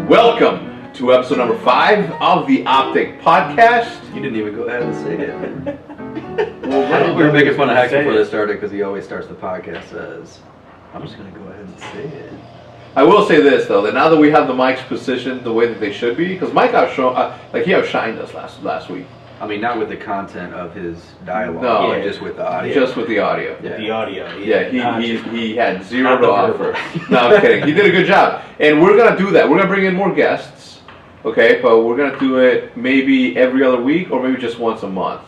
Welcome to episode number 5 of the OpTic podcast. You didn't even go ahead and say it. We were making fun of Hex before this started because he always starts the podcast as, I'm just going to go ahead and say it. I will say this though, that now that we have the mics positioned the way that they should be, because Mike he outshined us last week. I mean, not with the content of his dialogue, no, just with the audio. Just with the audio. Yeah. The audio. Yeah, he had zero to offer. No, I'm kidding. He did a good job. And we're going to do that. We're going to bring in more guests, okay? But we're going to do it maybe every other week or maybe just once a month.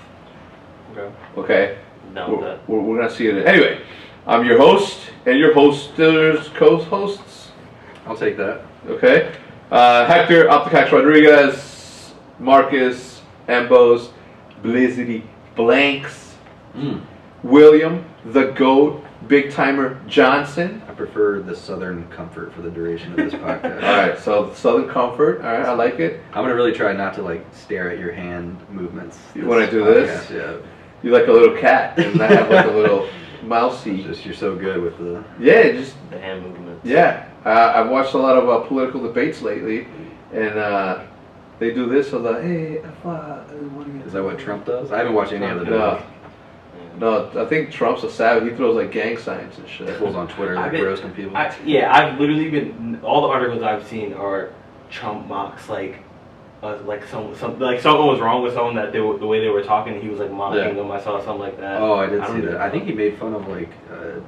Okay? No, we're going to see it. Anyway, I'm your host and your co-hosts. I'll take that. Okay? Hector, OpTic Rodriguez, Marcus, Embos, Blizzity, Blanks, William, the GOAT, Bigtymer Johnson. I prefer the Southern Comfort for the duration of this podcast. Alright, so Southern Comfort, alright, I like it. I'm going to really try not to stare at your hand movements. When I do this? Yeah. You're like a little cat, and I have like a little mousey. You're so good with the... Yeah, just... the hand movements. Yeah, I've watched a lot of political debates lately, and they do this, so like, hey, Is that what Trump does? I haven't watched any of the debates. No, I think Trump's a savage. He throws like gang signs and shit. Fools on Twitter roasting people. I've literally been, all the articles I've seen are Trump mocks someone was wrong with someone that the way they were talking, he was like mocking them. I saw something like that. Oh, I did see that. I think he made fun of a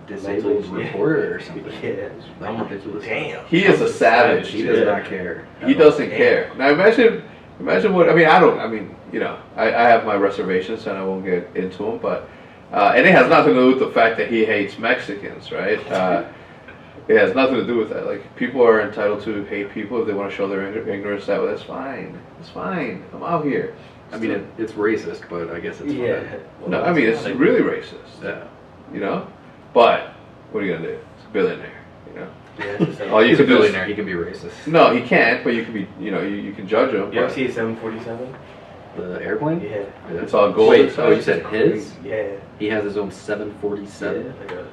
disabled reporter or something. Yeah, I'm ridiculous. Damn. He is a savage. He does not care. He doesn't care. Now imagine what I mean. I have my reservations and I won't get into them, but and it has nothing to do with the fact that he hates Mexicans, right? It has nothing to do with that. Like, people are entitled to hate people if they want to show their ignorance. That's fine. It's fine. I'm out here. I mean, it's racist, but I guess it's fine. No, I mean, it's really racist. Yeah. But what are you gonna do? It's a billionaire. Yeah, he's a billionaire. He can be racist. No, he can't. But you can be. You can judge him. You ever see a 747? The airplane? Yeah. It's all gold. Wait, you said his? Yeah. He has his own 747. Yeah, like a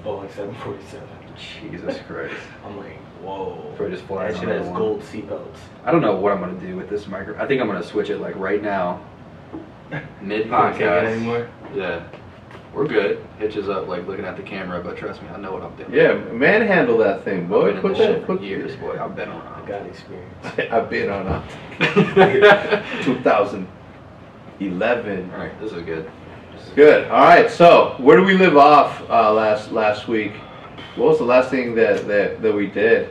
Boeing 747. Jesus Christ. I'm like, whoa. Probably just flies that shit has gold seatbelts. I don't know what I'm going to do with this micro. I think I'm going to switch it right now. Mid-podcast. Can't anymore? Yeah. We're good. Hitches up looking at the camera, but trust me, I know what I'm doing. Yeah, manhandle that thing, boy. I've been in this shit for years, boy. I've been on. I got experience. I've been on 2011. All right, this is good. Good. All right. So where do we live off last week? What was the last thing that we did?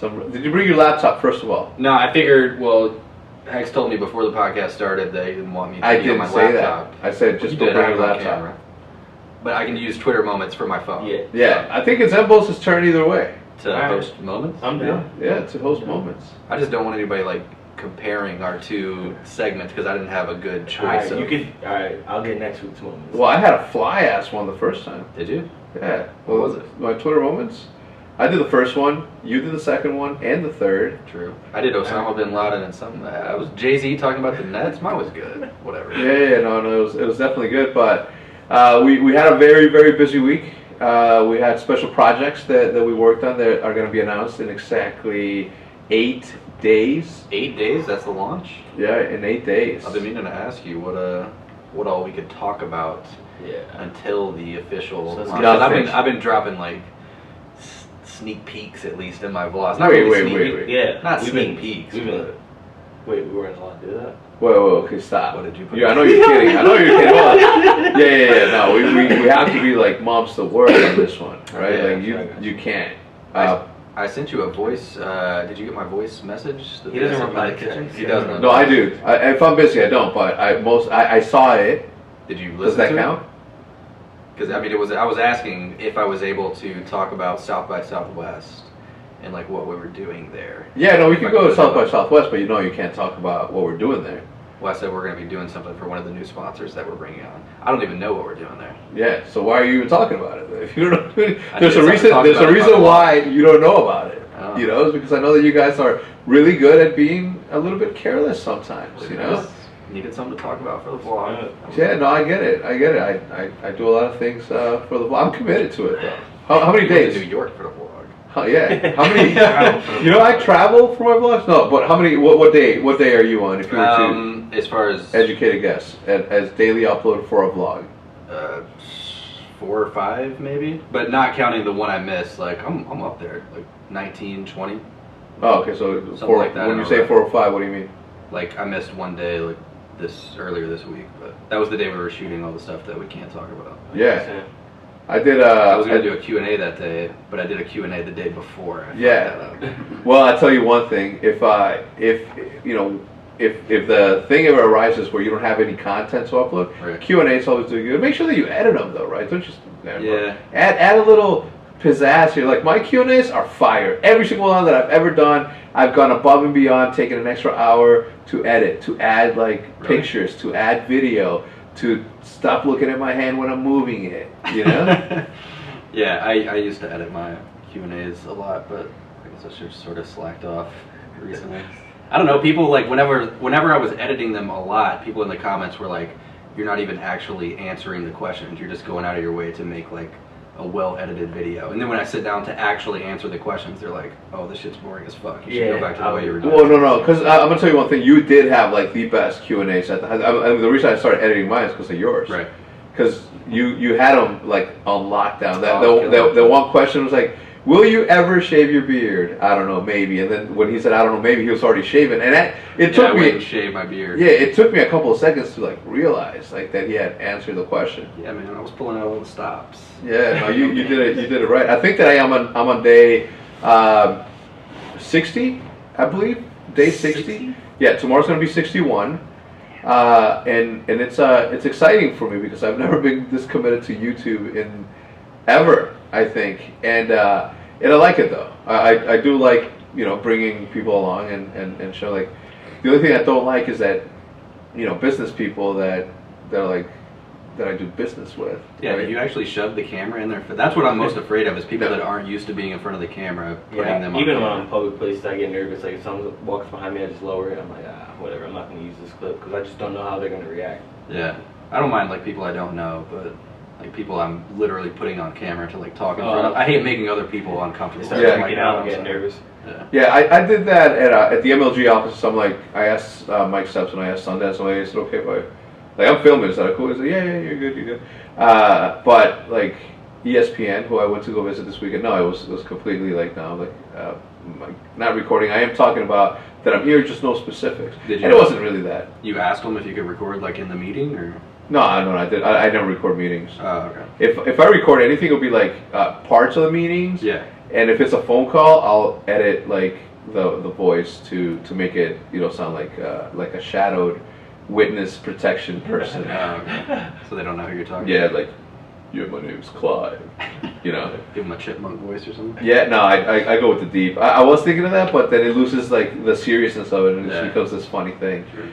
Did you bring your laptop first of all? No, I figured. Well, Hex told me before the podcast started that he didn't want me to use my laptop. I said just don't bring your laptop. But I can use Twitter moments for my phone. Yeah. I think it's Embos' turn either way. To host moments? I'm down. Yeah, to host moments. I just don't want anybody comparing our two segments because I didn't have a good choice. Alright, I'll get next week's moments. Well, I had a fly-ass one the first time. Did you? Yeah. What was it? My Twitter moments? I did the first one, you did the second one, and the third. True. I did Osama bin Laden and something. I was Jay-Z talking about the Nets. Mine was good. Whatever. Yeah, no, it was definitely good, but we had a very, very busy week. We had special projects that we worked on that are going to be announced in exactly 8 days. 8 days? That's the launch? Yeah, in 8 days. I've been meaning to ask you what all we could talk about until the official launch. I've been dropping sneak peeks at least in my vlogs. Not wait. Yeah, not sneak peeks. Wait, we weren't allowed to do that? Whoa, okay, stop. What did you put? I know you're kidding. Hold on. Yeah. No, we have to be moms to work on this one, right? You can't. I sent you a voice. Did you get my voice message? He doesn't reply to kitchen. He doesn't. No, I do. If I'm busy, I don't. But I saw it. Did you listen? Does that count? Because I was asking if I was able to talk about South by Southwest and what we were doing there. Yeah, no, we can go to South by Southwest, but you can't talk about what we're doing there. Well, I said we're going to be doing something for one of the new sponsors that we're bringing on. I don't even know what we're doing there. Yeah, so why are you even talking about it? If you don't know, there's a reason why you don't know about it. Oh. It's because I know that you guys are really good at being a little bit careless sometimes. Needed something to talk about for the vlog. Yeah, no, I get it. I do a lot of things for the vlog. I'm committed to it though. How many days? New York for the vlog. Yeah. How many? You know, I travel for my vlogs. No, but how many? What day? What day are you on? If you were to, as far as educated guess, as daily upload for a vlog. 4 or 5 maybe, but not counting the one I missed. Like I'm up there, like 19, 20. Oh, okay. So Something like that when you say 4 or 5, what do you mean? Like I missed one day, like earlier this week, but that was the day we were shooting all the stuff that we can't talk about. Yeah. I did. I was gonna do a Q&A that day, but I did a Q&A the day before. Yeah. Well, I tell you one thing. If you know, if the thing ever arises where you don't have any content to upload, Right. Q&A is always doing good. Make sure that you edit them though, right? Don't just Yeah. Add a little pizzazz here. Like my Q&As are fire. Every single one that I've ever done, I've gone above and beyond, taking an extra hour to edit, to add like pictures, to add video, to stop looking at my hand when I'm moving it. You know? Yeah, I used to edit my Q&As a lot, but I guess I should sort of slacked off recently. I don't know, people like whenever I was editing them a lot, people in the comments were like, you're not even actually answering the questions, you're just going out of your way to make like a well-edited video. And then when I sit down to actually answer the questions, they're like, oh, this shit's boring as fuck. You should go back to the way you were doing it. Well, no, because I'm going to tell you one thing. You did have like the best Q&As. The reason I started editing mine is because of yours. Right. Because you had them like on lockdown. The one question was like, will you ever shave your beard? I don't know, maybe. And then when he said, I don't know, maybe, he was already shaven. And it took I me. wouldn't shave my beard. Yeah, it took me a couple of seconds to like realize like that he had answered the question. Yeah, man, I was pulling out all the stops. Yeah, no, you did it. You did it right. I think that I'm on day 60, I believe. Day 60. Yeah, tomorrow's gonna be 61. And it's exciting for me because I've never been this committed to YouTube in ever, I think, and I like it though. I do like, you know, bringing people along and show like. The only thing I don't like is that, you know, business people that I do business with. Yeah, right? you actually shove the camera in there. That's what I'm most afraid of, is people that aren't used to being in front of the camera, putting them on even camera. when I'm in public places, I get nervous. Like if someone walks behind me, I just lower it. I'm like, whatever. I'm not going to use this clip because I just don't know how they're going to react. Yeah, I don't mind like people I don't know, but like people I'm literally putting on camera to like talk in front of. I hate making other people uncomfortable. Start freaking out and getting nervous. Yeah, I did that at the MLG office. I'm like, I asked Mike Steps and I asked Sundance, and I said, okay, if I'm filming, is that cool? He said, yeah, you're good. But like ESPN, who I went to go visit this weekend, no, it was completely like, no, like not recording. I am talking about that I'm here, just no specifics. And it wasn't really that. You asked them if you could record like in the meeting, or? No, I did. I never record meetings. Oh, okay. If I record anything, it'll be like parts of the meetings. Yeah. And if it's a phone call, I'll edit like the voice to make it, you know, sound like a shadowed witness protection person. Okay. So they don't know who you're talking to. Yeah, like, yeah, my name's Clive. You know. Give them a chipmunk voice or something. Yeah, no, I go with the deep. I was thinking of that, but then it loses like the seriousness of it, and it just becomes this funny thing. Sure.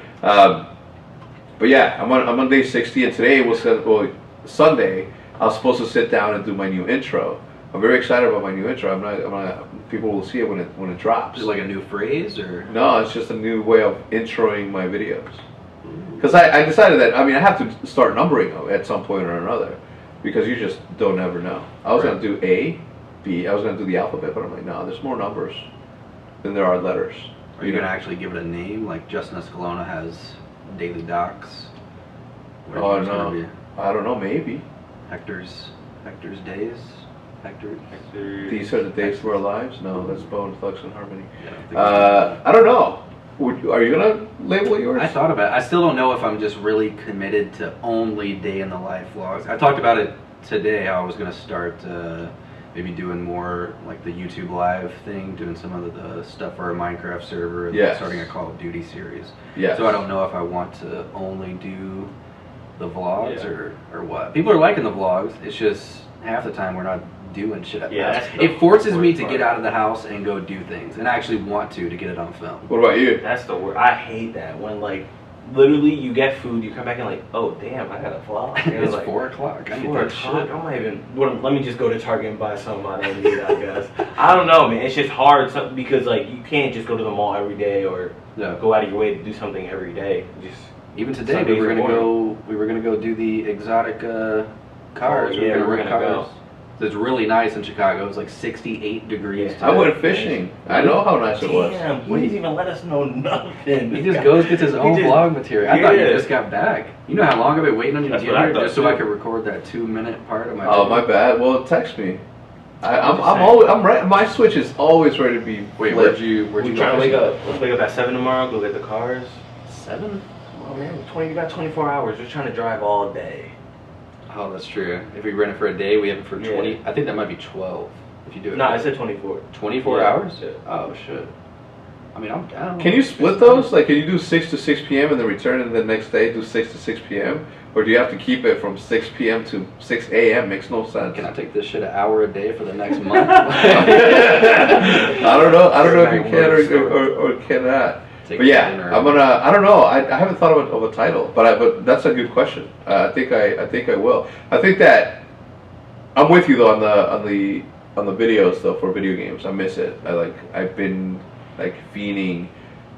But yeah, I'm on day 60, and today was Sunday. I was supposed to sit down and do my new intro. I'm very excited about my new intro. People will see it when it drops. Is it like a new phrase, or? No, it's just a new way of introing my videos. Because I decided that, I have to start numbering them at some point or another, because you just don't ever know. I was going to do A, B, I was going to do the alphabet, but I'm like, no, there's more numbers than there are letters. Are you going to actually give it a name, like Justin Escalona has Daily Docs? Oh, no. I don't know, maybe. Hector's Days? Hector. These are the days for our lives? No, that's Bone Thugs and Harmony. Yeah, I don't know. Are you going to label yours? I thought about it. I still don't know if I'm just really committed to only day in the life vlogs. I talked about it today, how I was going to start maybe doing more like the YouTube live thing, doing some of the stuff for our Minecraft server, and starting a Call of Duty series. Yeah. So I don't know if I want to only do the vlogs or what. People are liking the vlogs. It's just half the time we're not doing shit at the house. It forces me to get out of the house and go do things, and I actually want to get it on film. What about you? That's the word. I hate that when like literally you get food, you come back and like, oh damn, I got a vlog. It's like, 4 o'clock. I need 4 that shit. o'clock. I'm not even. Let me just go to Target and buy something I don't need. I guess. I don't know, man. It's just hard because like you can't just go to the mall every day or go out of your way to do something every day. Just even today we were gonna go do the exotic cars. Oh, yeah, we're gonna go. It's really nice in Chicago. It was like 68 degrees. Yeah. I went fishing. I know how nice it was. Damn, he didn't even let us know nothing. He just goes, gets his own vlog material. I thought you Yeah. just got back. You know how long I've been waiting on you to That's get what I here thought, just so too. I could record that 2-minute part of my Oh, video? my bad. Well, text me. I'm just saying. always my Switch is always ready to be. Wait, flipped. where'd you We're go trying to wake fishing? up. Let's wake up at 7 tomorrow. Go get the cars. 7? Oh man, you got 24 hours. We're trying to drive all day. Oh, that's true. If we rent it for a day, we have it for 20. Yeah. I think that might be 12 if you do it. No, I said 24. 24 Yeah. hours? Yeah. Oh, shit. I mean, I'm down. Can you split those? Like, can you do 6 to 6 p.m. and then return and the next day do 6 to 6 p.m.? Or do you have to keep it from 6 p.m. to 6 a.m.? Makes no sense. Can I take this shit an hour a day for the next month? I don't know. I don't know if you That can works. or cannot. Take But yeah, dinner. I'm gonna. I don't know. I haven't thought of a title, but that's a good question. I think I will. I think that I'm with you though on the videos though for video games. I miss it. I've been like fiending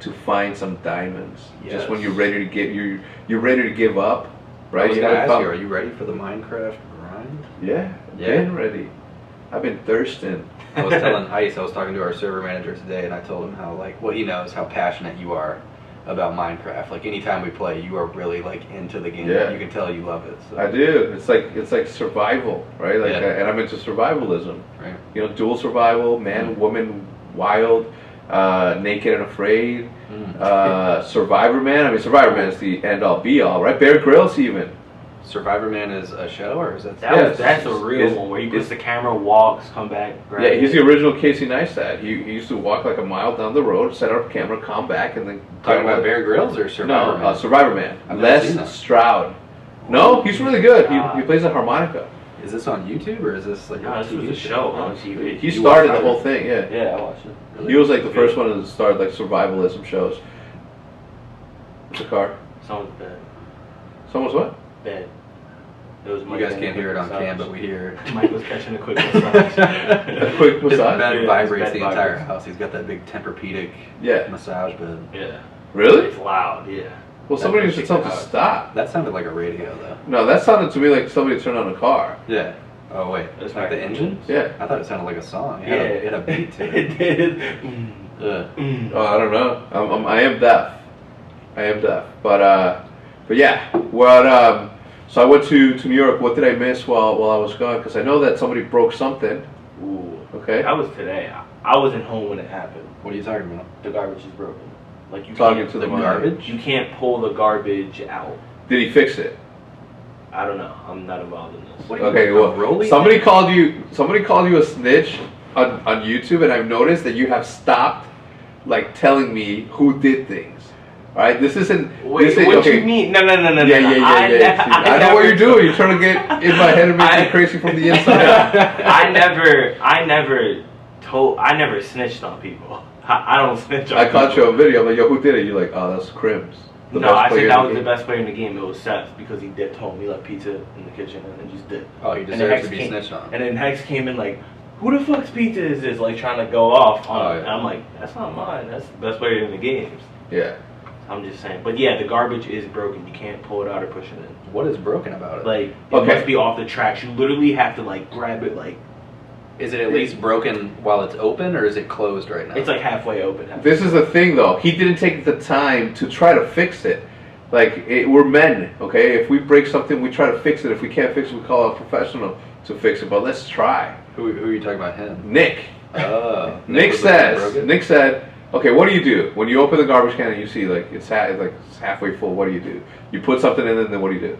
to find some diamonds. Just when Yes. you're ready to get you're ready to give up, I right? was You gonna haven't ask found- you, are you ready for the Minecraft grind? Yeah, Yeah. been ready. I've been thirsting. I was telling Ice, I was talking to our server manager today, and I told him how, like, well, he knows how passionate you are about Minecraft. Like, anytime we play, you are really, like, into the game. Yeah. You can tell you love it. So. I do. It's like survival, right? Like, Yeah. and I'm into survivalism. Right. You know, dual survival, man, woman, wild, naked and afraid, Survivor Man. I mean, Survivor Man is the end all be all, right? Bear Grylls even. Survivor Man is a show, or is that? That's a real one where he puts the camera, walks, come back. grab Yeah, he's it. the original Casey Neistat. He used to walk like a mile down the road, set up camera, come back, and then Talking about Bear Grylls or Survivor No, Man? Survivor Man. I've never seen Les that. Stroud. No, he's really good. Ah. He plays the harmonica. Is this on YouTube or is this like No, a this was TV a show on TV. He You started watched the whole it? thing. Yeah, Yeah, I watched it. he was like the first one to start like survivalism shows. What's the car? Someone's bed. Someone's what? Bed. It was You Mike guys getting can't a hear it on quick cam, but massage. we hear it. Mike was catching a quick massage. A quick His massage. bed Yeah, vibrates his the bed entire vibrates. house. He's got that big Tempur-Pedic Yeah. massage bed. Yeah. Really? It's loud, yeah. Well, somebody That needs to tell him to makes it stop. That sounded like a radio, though. No, that sounded to me like somebody turned on a car. Yeah. Oh wait, It's like the like- engine? Yeah. I thought it sounded like a song. It Yeah. had a beat to it. It did. Yeah. Oh, I don't know. I am deaf. I am deaf. But yeah. What? So I went to New York. What did I miss while I was gone? Because I know that somebody broke something. Ooh. Okay. That was today. I wasn't home when it happened. What are you talking about? The garbage is broken. Like you Talking can't, to the The mic. garbage? you can't pull the garbage out. Did he fix it? I don't know. I'm not involved in this. What? Okay. A Well, rolling somebody called you a snitch on YouTube, and I've noticed that you have stopped like telling me who did things. All right. This isn't. Wait, this is, what okay. you mean? No. Yeah. I know what you're doing. You're trying to get in my head and make me crazy from the inside. I never snitched on people. I don't snitch on I people. caught you on video. I'm like, yo, who did it? You're like, oh, that's Crims. The No, best I player said in that the was the game. best player in the game. It was Seth because he dipped home. He left pizza in the kitchen and then just dipped. Oh, he And then deserves Hex to be came- snitched on. And then Hex came in like, who the fuck's pizza is this? Like trying to go off on Oh, it. yeah. And I'm like, that's not mine. That's the best player in the games. Yeah. I'm just saying. But yeah, the garbage is broken. You can't pull it out or push it in. What is broken about it? Like, it Okay. must be off the tracks. You literally have to like grab it like, Is it at least broken while it's open, or is it closed right now? it's like halfway open. This is the thing, though. He didn't take the time to try to fix it. Like, we're men, okay? If we break something, we try to fix it. If we can't fix it, we call a professional to fix it. But let's try. Who are you talking about? Him? Nick. Oh. Nick was the one that says. broke it? Nick said, okay, what do you do when you open the garbage can and you see like it's halfway full? What do? You put something in it, and then what do?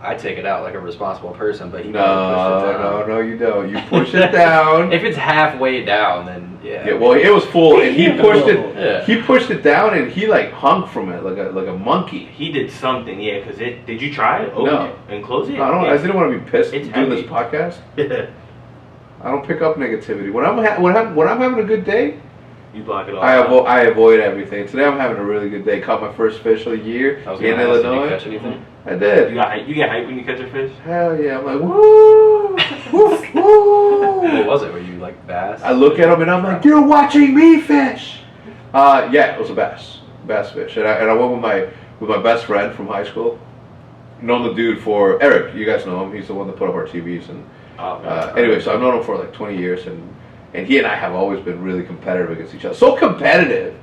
I take it out like a responsible person, but he probably pushed it down. No, you don't. You push it down. If it's halfway down, then yeah. Yeah, well, it was full, and he pushed it. Yeah. He pushed it down, and he like hung from it like a monkey. He did something, yeah, because it. Did you try it? Open No. it and close it? I didn't want to be pissed It's doing this heavy. podcast. Yeah. I don't pick up negativity. When I'm having a good day, You block it all. I avoid everything. Today I'm having a really good day. Caught my first fish of the year I was in gonna ask, did you Illinois. catch anything? I did. You get hype when you catch a fish? Hell yeah! I'm like woo, woo, woo. What was it? Were you like bass? I look at him and I'm like, you're watching me fish. Yeah, it was a bass fish, and I went with my best friend from high school. Known the dude for Eric. You guys know him. He's the one that put up our TVs and Anyway, so I've known him for like 20 years, and he and I have always been really competitive against each other. So competitive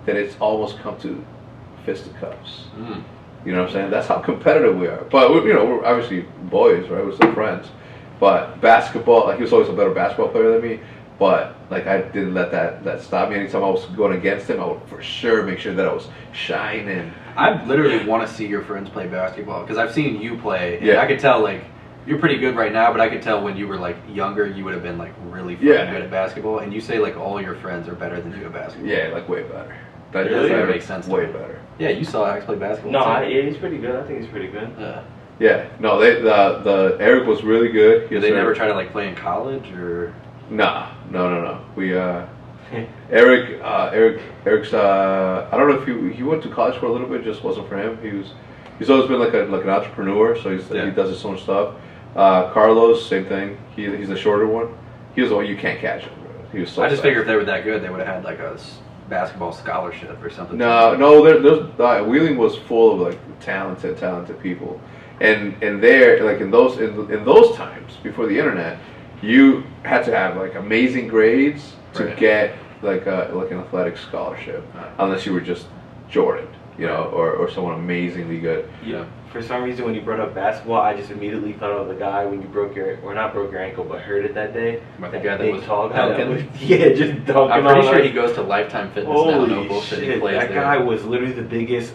that it's almost come to fisticuffs. Mm. You know what I'm saying? That's how competitive we are. But we're obviously boys, right? We're still friends. But basketball, like he was always a better basketball player than me. But like I didn't let that stop me. Anytime I was going against him, I would for sure make sure that I was shining. I literally want to see your friends play basketball because I've seen you play, and Yeah. I could tell like you're pretty good right now, but I could tell when you were like younger, you would have been like really fucking good at basketball. And you say like all your friends are better than you at basketball. Yeah, like way better. That Really? That makes sense. Way better. Yeah, you saw Alex play basketball. No, too. yeah, he's pretty good. I think he's pretty good. Yeah. No, the Eric was really good. He Did was they very- never try to like play in college or? No. We Eric's I don't know if he went to college for a little bit, just wasn't for him. He's always been like an entrepreneur, so he does his own stuff. Carlos, same thing. He's the shorter one. He was the one you can't catch him. Bro. He was so I just fast. figured if they were that good, they would have had like a basketball scholarship or something. No, there's Wheeling was full of like talented people, and there like in those times before the internet, you had to have like amazing grades to get like an athletic scholarship, unless you were just Jordan, or someone amazingly good. Yeah. For some reason, when you brought up basketball, I just immediately thought of the guy when you not broke your ankle, but hurt it that day. About the guy that big, was tall guy. dunking? Yeah, just dunking. I'm pretty on sure us. he goes to Lifetime Fitness now. No Holy bullshit. He shit! plays That there. guy was literally the biggest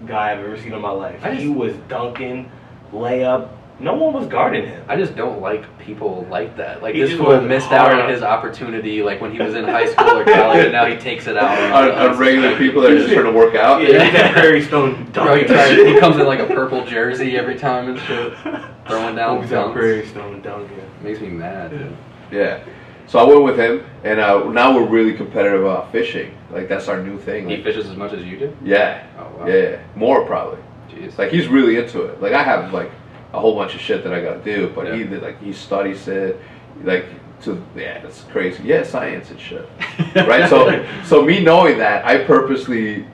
guy I've ever seen in my life. He was dunking, layup. No one was guarding him. I just don't like people like that. Like He this just fool went missed out on hard. his opportunity, like when he was in high school or college, and now he takes it out On regular people that are just trying to work out. Yeah, that Prairie Stone Bro, dunking. he comes in like a purple jersey every time and shit, throwing down He's on dunks. Prairie Stone dunking. Makes me mad. Dude. Yeah. So I went with him, and now we're really competitive about fishing. Like that's our new thing. He Like, fishes as much as you do? yeah. Oh wow. Yeah. More probably. Jeez. Like he's really into it. Like I have like a whole bunch of shit that I gotta do, but Yeah. he studies it, it's crazy. Yeah, science and shit, right? So me knowing that, I purposely,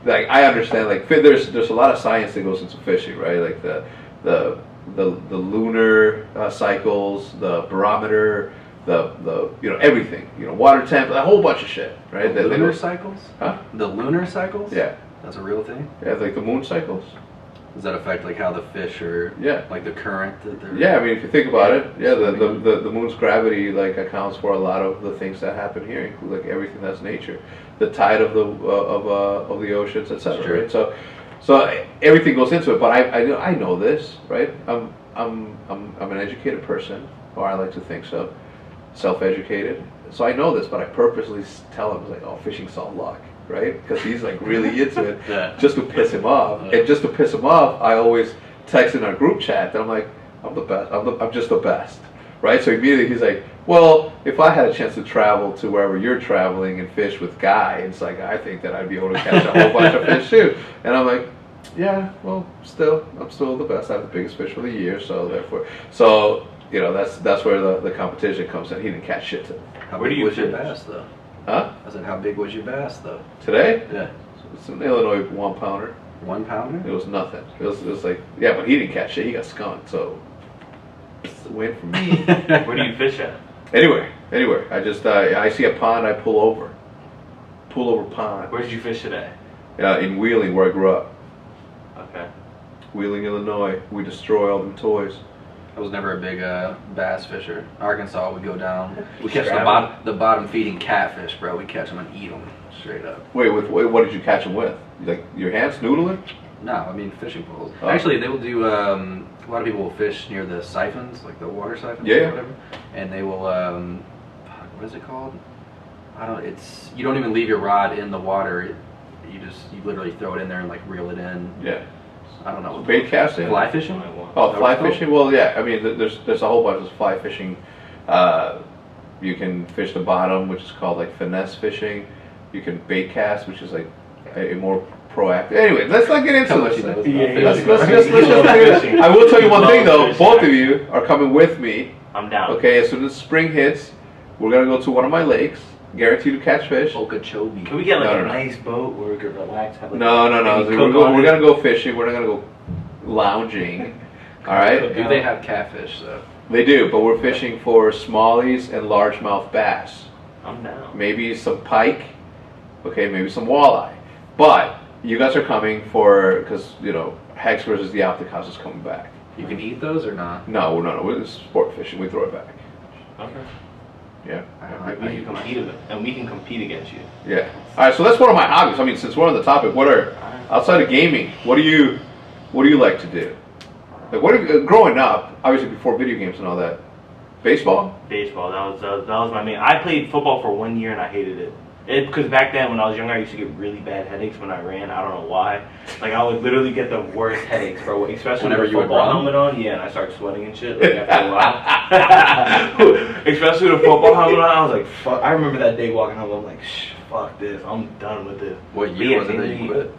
like I understand like there's a lot of science that goes into fishing, right? Like the lunar cycles, the barometer, the everything, water temp, a whole bunch of shit, right? The lunar cycles? Huh? The lunar cycles? Yeah, That's a real thing? yeah, like the moon cycles. Does that affect like how the fish are, like the current that they're... Yeah, I mean, if you think about it, the moon's gravity like accounts for a lot of the things that happen here, like everything that's nature, the tide of the oceans, etc. Right? So everything goes into it. But I know this, right? I'm an educated person, or I like to think so, self-educated. So I know this, but I purposely tell him like, oh, fishing's all luck. Right? Because he's like really into it, just to piss him off. And just to piss him off, I always text in our group chat that I'm like, I'm the best. I'm just the best. Right? So immediately he's like, well, if I had a chance to travel to wherever you're traveling and fish with Guy, it's like I think that I'd be able to catch a whole bunch of fish too. And I'm like, yeah, well, I'm still the best. I have the biggest fish for the year, so therefore, that's where the competition comes in. He didn't catch shit today. How big was your bass though? Huh? I said, how big was your bass though? Today? Yeah. It's an Illinois 1 pounder. 1 pounder? It was nothing. It was like, yeah, but he didn't catch shit. He got skunked, so it's a win for me. Where do you fish at? Anywhere. I just I see a pond, I pull over. Pull over pond. Where did you fish today? In Wheeling, where I grew up. Okay. Wheeling, Illinois. We destroy all them toys. I was never a big bass fisher. Arkansas, we go down. We catch Scrap the bottom feeding catfish, bro. We catch them and eat them straight up. Wait, what did you catch them with? Like your hands noodling? No, I mean fishing poles. Oh. Actually, they will do. A lot of people will fish near the siphons, like the water siphons Yeah. or whatever, and they will. What is it called? I don't. It's you don't even leave your rod in the water. You literally throw it in there and like reel it in. Yeah. I don't know. Bait casting? Fly fishing? Oh, Is that fly what it's fishing? Well, yeah. I mean, there's a whole bunch of fly fishing. You can fish the bottom, which is called like finesse fishing. You can bait cast, which is like a more proactive. Anyway, let's not get into How much this. he knows Yeah, about yeah. fishing. Let's just Fishing. I will tell you one thing though. Fishing. Both of you are coming with me. I'm down. Okay, as soon as spring hits, we're gonna go to one of my lakes. Guaranteed to catch fish. Okeechobee. Can we get like No, a no. nice boat where we could relax? Have, like, No. maybe We're cook on gonna it? go fishing. We're not gonna go lounging. All right. Do they have catfish though? They do, but we're fishing for smallies and largemouth bass. I'm down. Maybe some pike. Okay, maybe some walleye. But you guys are coming for, because, you know, Hex versus the OpTic House is coming back. You can eat those or not? No, it's sport fishing. We throw it back. Okay. Yeah. We can compete and we can compete against you. Yeah. All right. So that's one of my hobbies. I mean, since we're on the topic, what are outside of gaming? What do you like to do? Like, growing up, obviously before video games and all that, baseball. Baseball. That was my main. I played football for 1 year and I hated it. Because back then when I was younger, I used to get really bad headaches when I ran. I don't know why. Like I would literally get the worst headaches, bro. Especially whenever with you would football run? helmet on. Yeah, and I started sweating and shit like, after a while. Especially with the football helmet on, I was like, fuck. I remember that day walking home. I'm like, fuck this. I'm done with this. What year was it that you quit?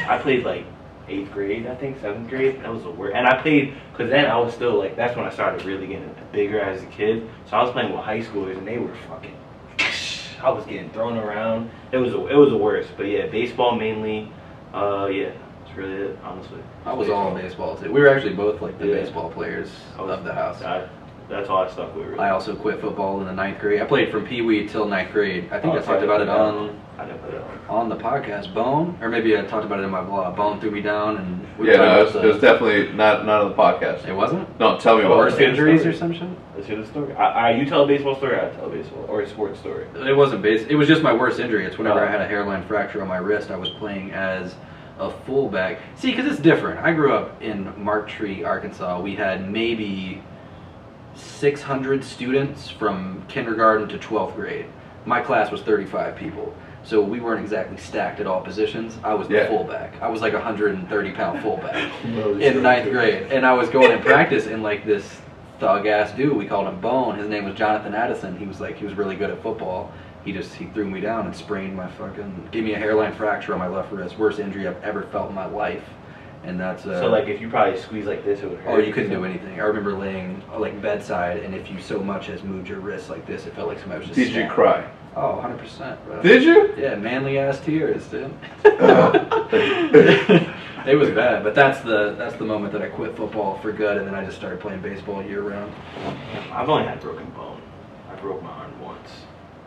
I played like 8th grade, I think, 7th grade. That was the worst. And I played, because then I was still like, that's when I started really getting bigger as a kid. So I was playing with high schoolers and they were fucking, I was getting thrown around. It was the worst. But yeah, baseball mainly. Yeah, that's really it, honestly. I was all in baseball too. We were actually both like the baseball players of the house. That's all I stuck with. Really. I also quit football in the 9th grade. I played from Pee Wee till 9th grade. I think I so talked about it I didn't put it on the podcast. Bone, or maybe I talked about it in my blog. Bone threw me down, and Yeah, no, it was definitely not on the podcast. It wasn't. No, tell me about Worst it. injuries or some shit. Let's hear the story. You tell a baseball story, I tell a baseball or a sports story. It wasn't It was just my worst injury. It's whenever I had a hairline fracture on my wrist. I was playing as a fullback. See, because it's different. I grew up in Marktree, Arkansas. We had maybe 600 students from kindergarten to 12th grade. My class was 35 people. So we weren't exactly stacked at all positions. I was the fullback. I was like a 130-pound fullback in 9th grade. And I was going in practice, and like this thug-ass dude, we called him Bone. His name was Jonathan Addison. He was really good at football. He threw me down and sprained gave me a hairline fracture on my left wrist. Worst injury I've ever felt in my life. And that's so like if you probably squeeze like this, it would hurt. Oh, you couldn't do anything. I remember laying like bedside, and if you so much as moved your wrist like this, it felt like somebody was just. Did you cry? Oh, 100%, bro. Did you? Yeah, manly ass tears, dude. It was bad, but that's the moment that I quit football for good, and then I just started playing baseball year round. I've only had a broken bone. I broke my arm once.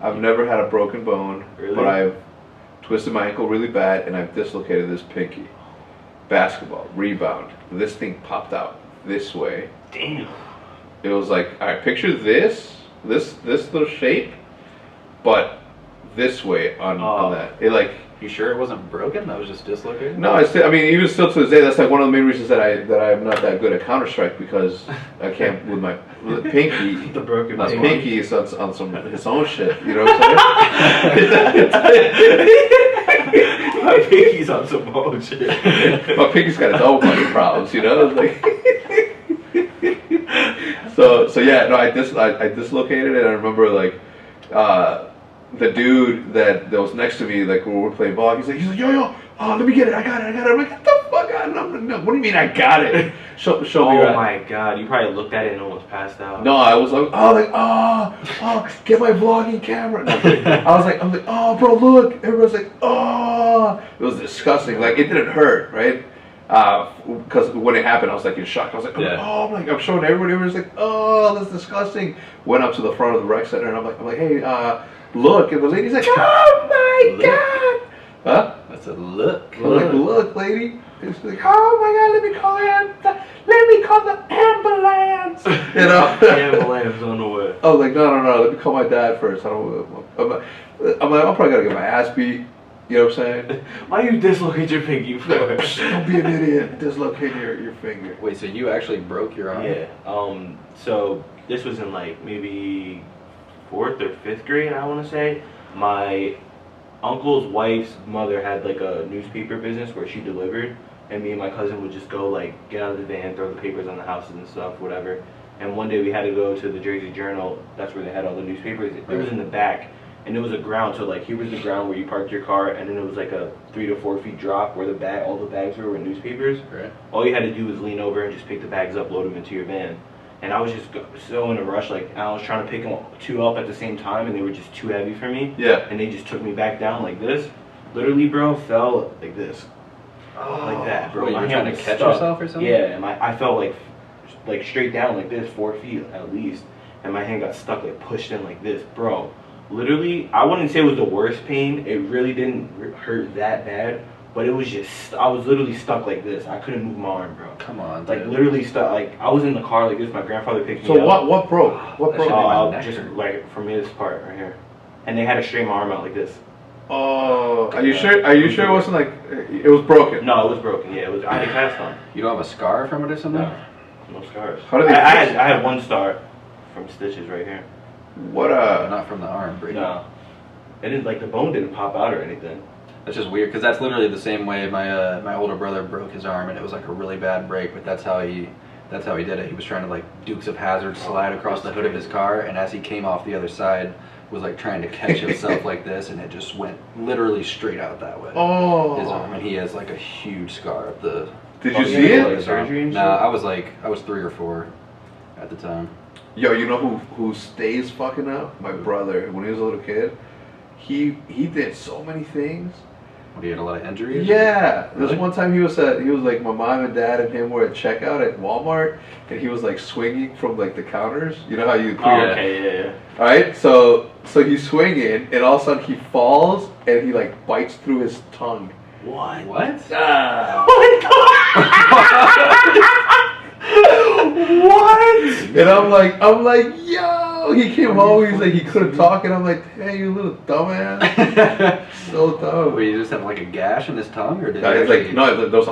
I've never had a broken bone, Really? but I've twisted my ankle really bad, and I've dislocated this pinky. Basketball, rebound. This thing popped out this way. Damn. It was like, all right, picture this little shape, but this way on that. It like. You sure it wasn't broken? That was just dislocated? No, I mean, even still to this day, that's like one of the main reasons that I'm not that good at Counter-Strike, because I can't with my pinky. The broken My pinky. pinky is on some his own shit. You know what I'm saying? My pinky's on some bullshit. My pinky's got its own fucking problems. You know, like. So yeah, no, I dislocated it. I remember like. The dude that was next to me, like when we were playing ball, he's like, yo, let me get it, I got it. I'm like, get the fuck out! No, what do you mean I got it? Show me. Oh my god, you probably looked at it and almost passed out. No, I was like, get my vlogging camera. No, I was like, oh, bro, look. Everyone's like, oh, it was disgusting. Like it didn't hurt, right? Because when it happened, I was like in shock. I was like, I'm showing everybody. Everyone's like, oh, that's disgusting. Went up to the front of the rec center, and I'm like, hey, look. And the lady's like, oh my god. Huh? I said, look. I'm like, look, lady. And she's like, oh my god, let me call the ambulance. You know? Ambulance on the way. I was like, no, let me call my dad first. I'm like, I'm probably gonna get my ass beat. You know what I'm saying? Why you dislocate your pinky for? Don't be an idiot. Dislocate your finger. Wait, so you actually broke your arm? Yeah. So this was in like maybe 4th or 5th grade, I want to say. My uncle's wife's mother had like a newspaper business where she delivered, and me and my cousin would just go like get out of the van, throw the papers on the houses and stuff, whatever. And one day we had to go to the Jersey Journal. That's where they had all the newspapers. It was in the back. And it was a ground, so like here was the ground where you parked your car, and then it was like a 3 to 4 feet drop where all the bags were newspapers. Right. All you had to do was lean over and just pick the bags up, load them into your van. And I was just so in a rush, like I was trying to pick them 2 up at the same time, and they were just too heavy for me. Yeah. And they just took me back down like this. Literally, bro, fell like this. Like that, bro. Wait, you My were hand trying to was catch stuck. yourself or something? Yeah, and I felt like like straight down like this, 4 feet at least, and my hand got stuck like pushed in like this, bro. Literally, I wouldn't say it was the worst pain. It really didn't hurt that bad, but it was just, I was literally stuck like this. I couldn't move my arm, bro. Come on, Like dude. literally stuck. Like I was in the car like this. My grandfather picked me So up. what broke? What That broke? should be my neck Just hurt. like from this part right here, and they had to straighten my arm out like this. Oh, are you sure? Are you sure it wasn't like it was broken? No, it was broken. Yeah, it was. I had a cast on. You don't have a scar from it or something? No scars. How do they I fix it? had one scar from stitches right here. What Not from the arm, Brady. No, it didn't like the bone didn't pop out or anything. That's just weird, because that's literally the same way my older brother broke his arm, and it was like a really bad break, but that's how he did it. He was trying to like Dukes of Hazzard slide across the hood of his car, and as he came off the other side, was like trying to catch himself like this, and it just went literally straight out that way. Oh. His arm, and he has like a huge scar up the. Did Oh, you yeah, see like it? a surgery and No, shit? I was 3 or 4 at the time. Yo, you know who stays fucking up? My brother. When he was a little kid, he did so many things. What, he had a lot of injuries? Yeah, Really? this one time he was like my mom and dad and him were at checkout at Walmart, and he was like swinging from like the counters. You know how you Oh, clear. okay, yeah. All right, so he's swinging, and all of a sudden he falls, and he like bites through his tongue. What? What? Ah. What? And I'm like, yo! He came home. He's like, he couldn't talk, and I'm like, hey, you little dumbass. So dumb. Wait, you just have like a gash in his tongue, or did he It's actually... like no, there was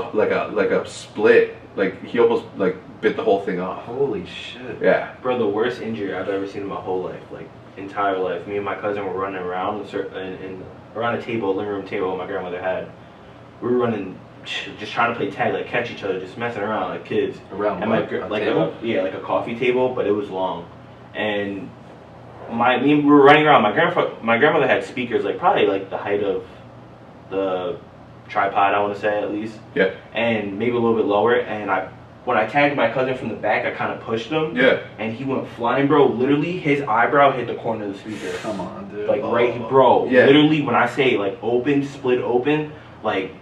like a split. Like he almost like bit the whole thing off. Holy shit. Yeah. Bro, the worst injury I've ever seen in my whole life, like entire life. Me and my cousin were running around and around a table, a living room table my grandmother had. We were running, just trying to play tag, like catch each other, just messing around like kids. Around And what? my A like table? like a coffee table, but it was long. And we were running around. My grandmother had speakers like probably like the height of the tripod, I want to say at least. Yeah. And maybe a little bit lower. And when I tagged my cousin from the back, I kind of pushed him. Yeah. And he went flying, bro. Literally, his eyebrow hit the corner of the speaker. Come on, dude. Like right, bro. Yeah. Literally, when I say like open, split open, like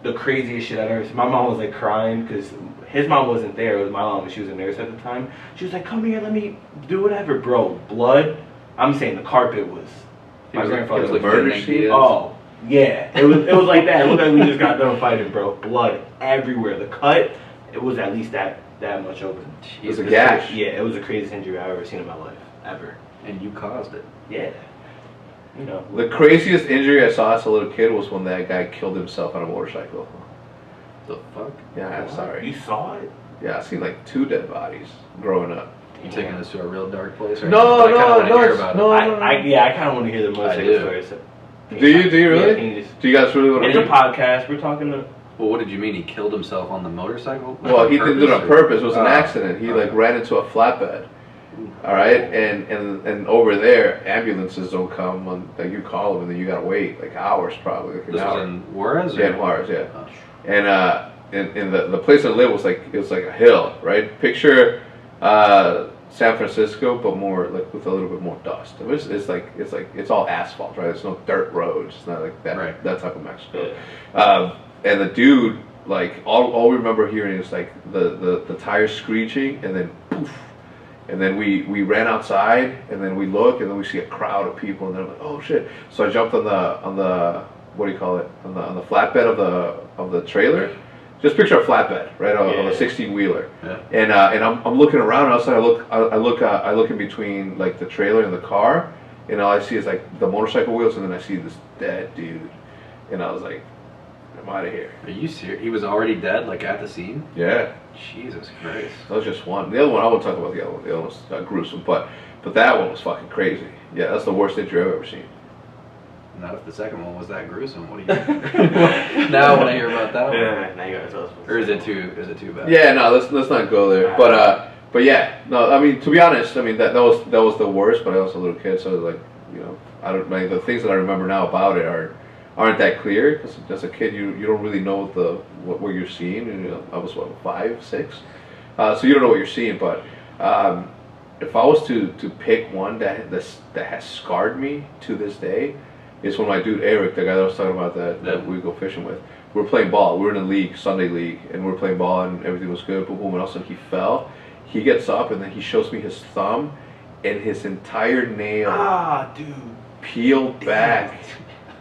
the craziest shit I've ever seen. My mom was like crying because his mom wasn't there. It was my mom, and she was a nurse at the time. She was like, "Come here, let me do whatever, bro." Blood. I'm saying the carpet was. He My was like, grandfather he was was like murder Fernando scene? Diaz. Oh, yeah. It was like that. It looked like we just got done fighting, bro. Blood everywhere. The cut, it was at least that much open. It was a Jesus. gash. Yeah, it was the craziest injury I've ever seen in my life. Ever. And you caused it. Yeah. You know. The craziest injury I saw as a little kid was when that guy killed himself on a motorcycle. The fuck? Yeah, sorry. You saw it? Yeah, I've seen like 2 dead bodies growing up. You taking this to a real dark place right No, now? But I kinda no, wanna no, hear it's- about no. it. I kind of want to hear the motorcycle do. story. So Do you really? Yeah, can you just, Do you guys really want it's to a podcast. We're talking to. Well, what did you mean? He killed himself on the motorcycle? Well, he didn't do it on purpose. It was an Oh, accident. He like okay. ran into a flatbed. All right, and over there, ambulances don't come. Like you call them, and then you gotta wait like hours, probably like an This hour. was in Juarez? Yeah, in Juarez, yeah. Oh. And the place I lived was like it was like a hill, right? Picture San Francisco, but more like with a little bit more dust. It's all asphalt, right? There's no dirt roads. It's not like that Right. that type of Mexico. And the dude, like all we remember hearing is like the tires screeching, and then poof. And then we ran outside, and then we look, and then we see a crowd of people, and they're like, "Oh shit!" So I jumped on the what do you call it? On the flatbed of the trailer. Just picture a flatbed, right, on a 16-wheeler. Yeah. And I'm looking around. And outside, I look in between like the trailer and the car, and all I see is like the motorcycle wheels, and then I see this dead dude, and I was like, "I'm out of here." Are you serious? He was already dead, like at the scene? Yeah. Jesus Christ. That was just one. The other one, I won't talk about the other one. The other one's gruesome, but that one was fucking crazy. Yeah, that's the worst injury I've ever seen. Not if the second one was that gruesome. What do you? Now I want to hear about that one. Yeah, now you gotta tell us. Or is it too bad? Yeah, no, let's not go there. But yeah, no, I mean, to be honest, I mean that was the worst. But I was a little kid, so like, you know, I don't like the things that I remember now about it aren't that clear, because as a kid you don't really know what you're seeing. You know, I was 5, 6, so you don't know what you're seeing. But if I was to pick one that has scarred me to this day, it's when my dude Eric, the guy that I was talking about that we go fishing with, we were playing ball. We were in a league, Sunday league, and we were playing ball, and everything was good. But boom, and all of a sudden he fell, He gets up and then he shows me his thumb, and his entire nail dude. peeled back.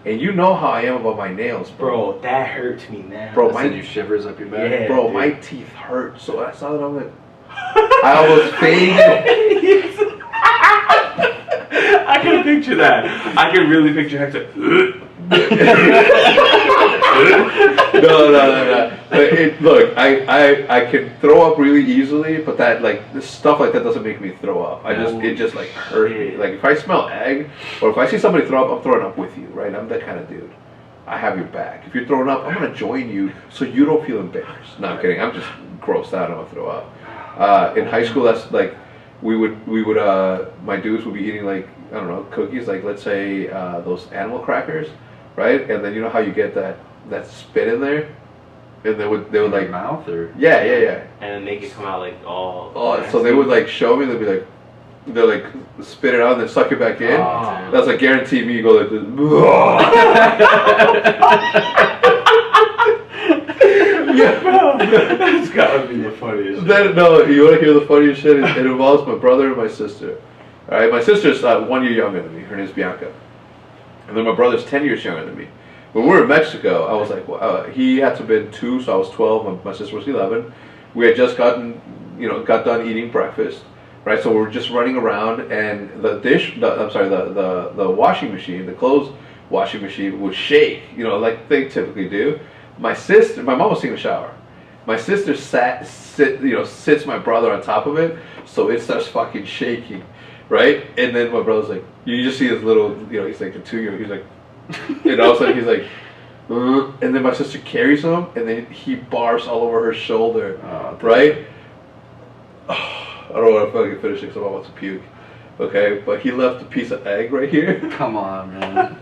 And you know how I am about my nails, Bro, that hurts me now. Bro, That send you shivers up your back. Yeah. Bro, dude. my teeth hurt. So I saw that, I'm like, I almost fainted. I can picture that. I can really picture Hector. No. But look, I can throw up really easily, but that like this stuff like that doesn't make me throw up. It just like hurt me. Like if I smell egg or if I see somebody throw up, I'm throwing up with you, right? I'm that kind of dude. I have your back. If you're throwing up, I'm gonna join you so you don't feel embarrassed. No, I'm kidding. I'm just grossed out. I'm gonna throw up. In high school, that's like we would my dudes would be eating like I don't know cookies, like let's say those animal crackers, right? And then you know how you get that spit in there, and they would In like your mouth or yeah. And then make it come out like all. Oh, so they would like show me. They'd be like, they're like spit it out and then suck it back in. Oh. That's like guaranteed me. You go like this. Yeah, That's gotta be the funniest. Then, no, you want to hear the funniest shit? It involves my brother and my sister. All right, my sister's 1 year younger than me. Her name's Bianca, and then my brother's 10 years younger than me. When we were in Mexico, I was like, well, he had to have been 2, so I was 12. My sister was 11. We had just got done eating breakfast, right? So we were just running around, and the washing machine, the clothes washing machine would shake, like they typically do. My mom was taking a shower. My sister sits my brother on top of it, so it starts fucking shaking, right? And then my brother's like, you just see his little, he's like a 2-year-old, he's like, and all of a sudden he's like, and then my sister carries him, and then he barfs all over her shoulder, right? I don't want to fucking finish it because I'm about to puke. Okay, but he left a piece of egg right here. Come on, man.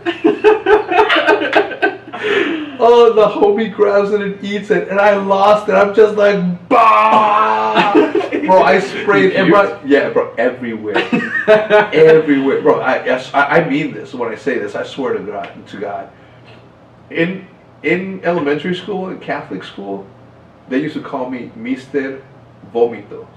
Oh, the homie grabs it and eats it, and I lost it. I'm just like, bah! Bro, I sprayed everywhere. Yeah, bro, everywhere. Everywhere. Bro, I mean this when I say this. I swear to God. In elementary school, in Catholic school, they used to call me Mr. Vomitos.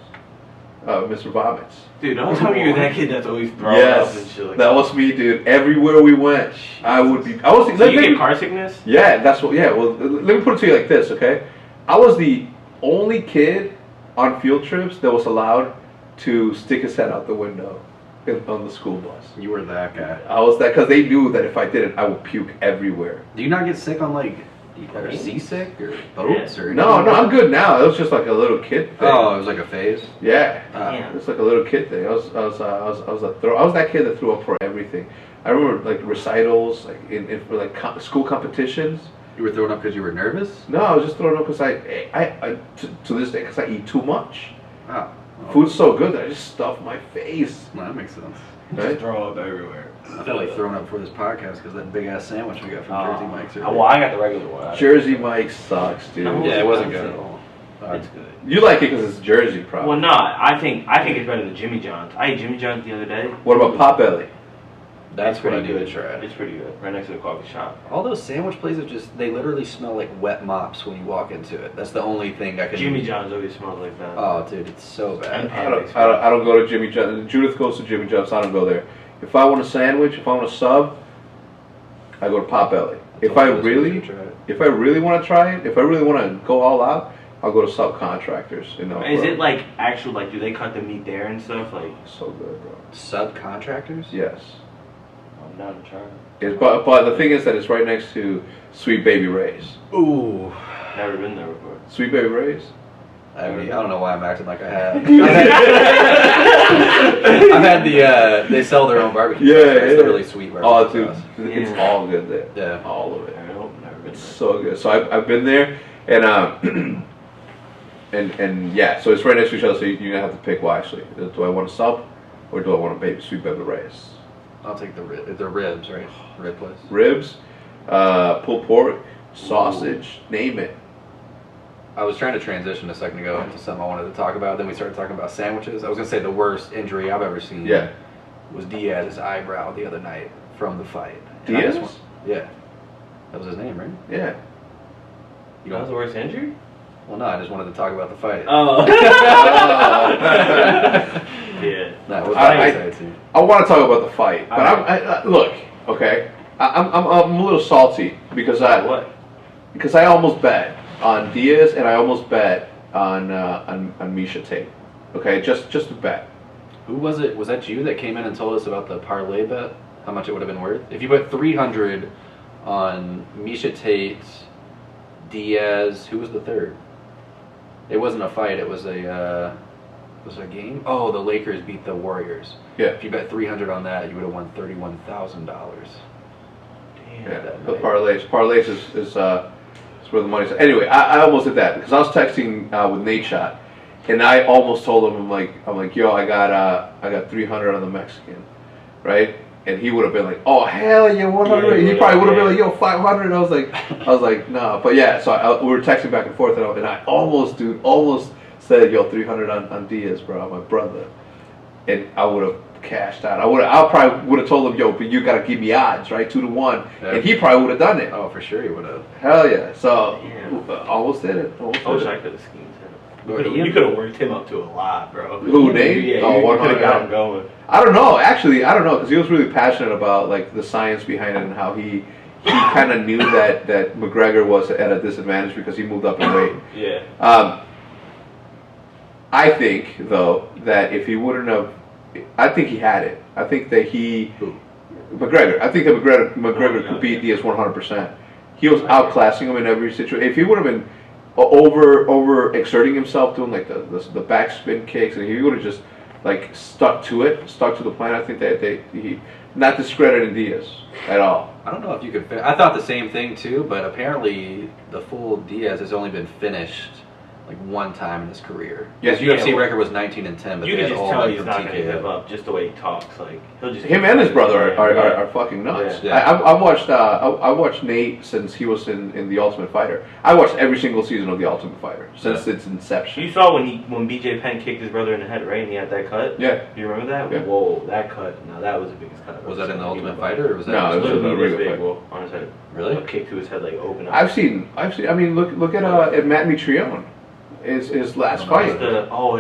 Mr. Vomits. Dude, don't tell me you're that kid that's always throwing up and shit like that. That was me, dude. Everywhere we went, I was. So you get car sickness? Yeah, that's what. Yeah, well, let me put it to you like this, okay? I was the only kid on field trips that was allowed to stick his head out the window on the school bus. You were that guy. I was that because they knew that if I didn't, I would puke everywhere. Do you not get sick on like seasick or boats or? No, I'm good now. It was just like a little kid thing. Oh, it was like a phase. Yeah, Damn. it's like a little kid thing. I was that kid that threw up for everything. I remember like recitals, like in for like school competitions. You were throwing up because you were nervous? No, I was just throwing up because I to this day because I eat too much. Oh. Food's so good that I just stuff my face. No, that makes sense. Right? Throw up everywhere. I felt like throwing up for this podcast because that big ass sandwich we got from Jersey Mike's. Well, I got the regular one. Jersey Mike sucks, dude. No. Yeah, it wasn't good at all. It's good. You like it because it's Jersey, probably. Well, no, I think it's better than Jimmy John's. I ate Jimmy John's the other day. What about Potbelly? That's what I pretty need to good. try. It's pretty good. Right next to the coffee shop. All those sandwich places they literally smell like wet mops when you walk into it. That's the only thing I can. Jimmy John's always smells like that. Oh, dude, it's so bad. I don't go to Jimmy John's. Judith goes to Jimmy John's. I don't go there. If I want a sandwich, if I want a sub, I go to Potbelly. If I really want to try it, if I really want to go all out, I'll go to Subcontractors. Is it like actual, like, do they cut the meat there and stuff? Like, so good, bro. Subcontractors? Yes. I'm down to try it. But the thing is that it's right next to Sweet Baby Ray's. Ooh. Never been there before. Sweet Baby Ray's? I don't know why I'm acting like I have. I've had they sell their own barbecue. Yeah, sauce. It's the really sweet barbecue Oh, dude, sauce. it's all good there. Yeah. All of it. I hope never been It's there. so good. So I've been there, and and yeah, so it's right next to each other. So you're gonna have to pick wisely. Do I want a sub, or do I want a Sweet Baby Ray's? I'll take the ribs, right? Rib place. Ribs, pulled pork, sausage, name it. I was trying to transition a second ago into something I wanted to talk about. Then we started talking about sandwiches. I was gonna say the worst injury I've ever seen. Yeah. Was Diaz's eyebrow the other night from the fight. And Diaz? Yeah. That was his name, right? Yeah. You know what's the worst injury? Well, no, I just wanted to talk about the fight. Oh. Yeah. That was I- exciting. I want to talk about the fight, but Alright. look, okay. I'm a little salty because What? I almost bet on Diaz and I almost bet on Misha Tate. Okay, just a bet. Who was it? Was that you that came in and told us about the parlay bet? How much it would have been worth? If you put 300 on Misha Tate, Diaz, who was the third? It wasn't a fight. It was a game. Oh, the Lakers beat the Warriors. Yeah. If you bet 300 on that, you would have won $31,000. Damn. Yeah, that the night. parlays is where the money's at. Anyway, I almost did that because I was texting with Nate Shot, and I almost told him I'm like, yo, I got 300 on the Mexican, right? And he would have been like, oh hell yeah, 100. Yeah, He probably would have been yeah. like, yo, 500. I was like, no, but yeah. So we were texting back and forth, and I almost said, yo, 300 on Diaz, bro, my brother, and I would have cashed out. I probably would have told him, yo, but you gotta give me odds, right, 2-1, Yeah. and he probably would have done it. Oh, for sure he would have. Hell yeah! So Damn. almost did it. Almost I wish did I it. could have schemed him. But You could have worked him up to a lot, bro. Who, Nate? Yeah, Oh, you could 100. have got him going. I don't know. Actually, I don't know because he was really passionate about like the science behind it and how he kind of knew that McGregor was at a disadvantage because he moved up in weight. Yeah. I think though that if he wouldn't have, I think he had it. I think that Who? McGregor. I think that McGregor yeah, could beat yeah. Diaz 100%. He was outclassing him in every situation. If he would have been over exerting himself doing like the backspin kicks, and he would have just like stuck to the plan, I think that he not discrediting Diaz at all. I don't know if you could. I thought the same thing too, but apparently the full Diaz has only been finished like one time in his career. Yes, His UFC yeah, well, record was 19-10, but You they can had just all tell been he's from not going to TKO. give up just the way he talks. Like he'll just Him and his brother Yeah. are fucking nuts. Yeah. I watched Nate since he was in the Ultimate Fighter. I watched every single season of the Ultimate Fighter since its inception. You saw when BJ Penn kicked his brother in the head, right? And he had that cut. Yeah. Do you remember that? Yeah. Whoa, that cut! Now that was the biggest cut. I've Was ever that in the seen. Ultimate Fighter, or was that No, just it was Literally a this regular big, fight. well, on his head. Really? A kick to his head, like open up. I've seen. I mean, look at Matt Mitrione. His last Oh, fight.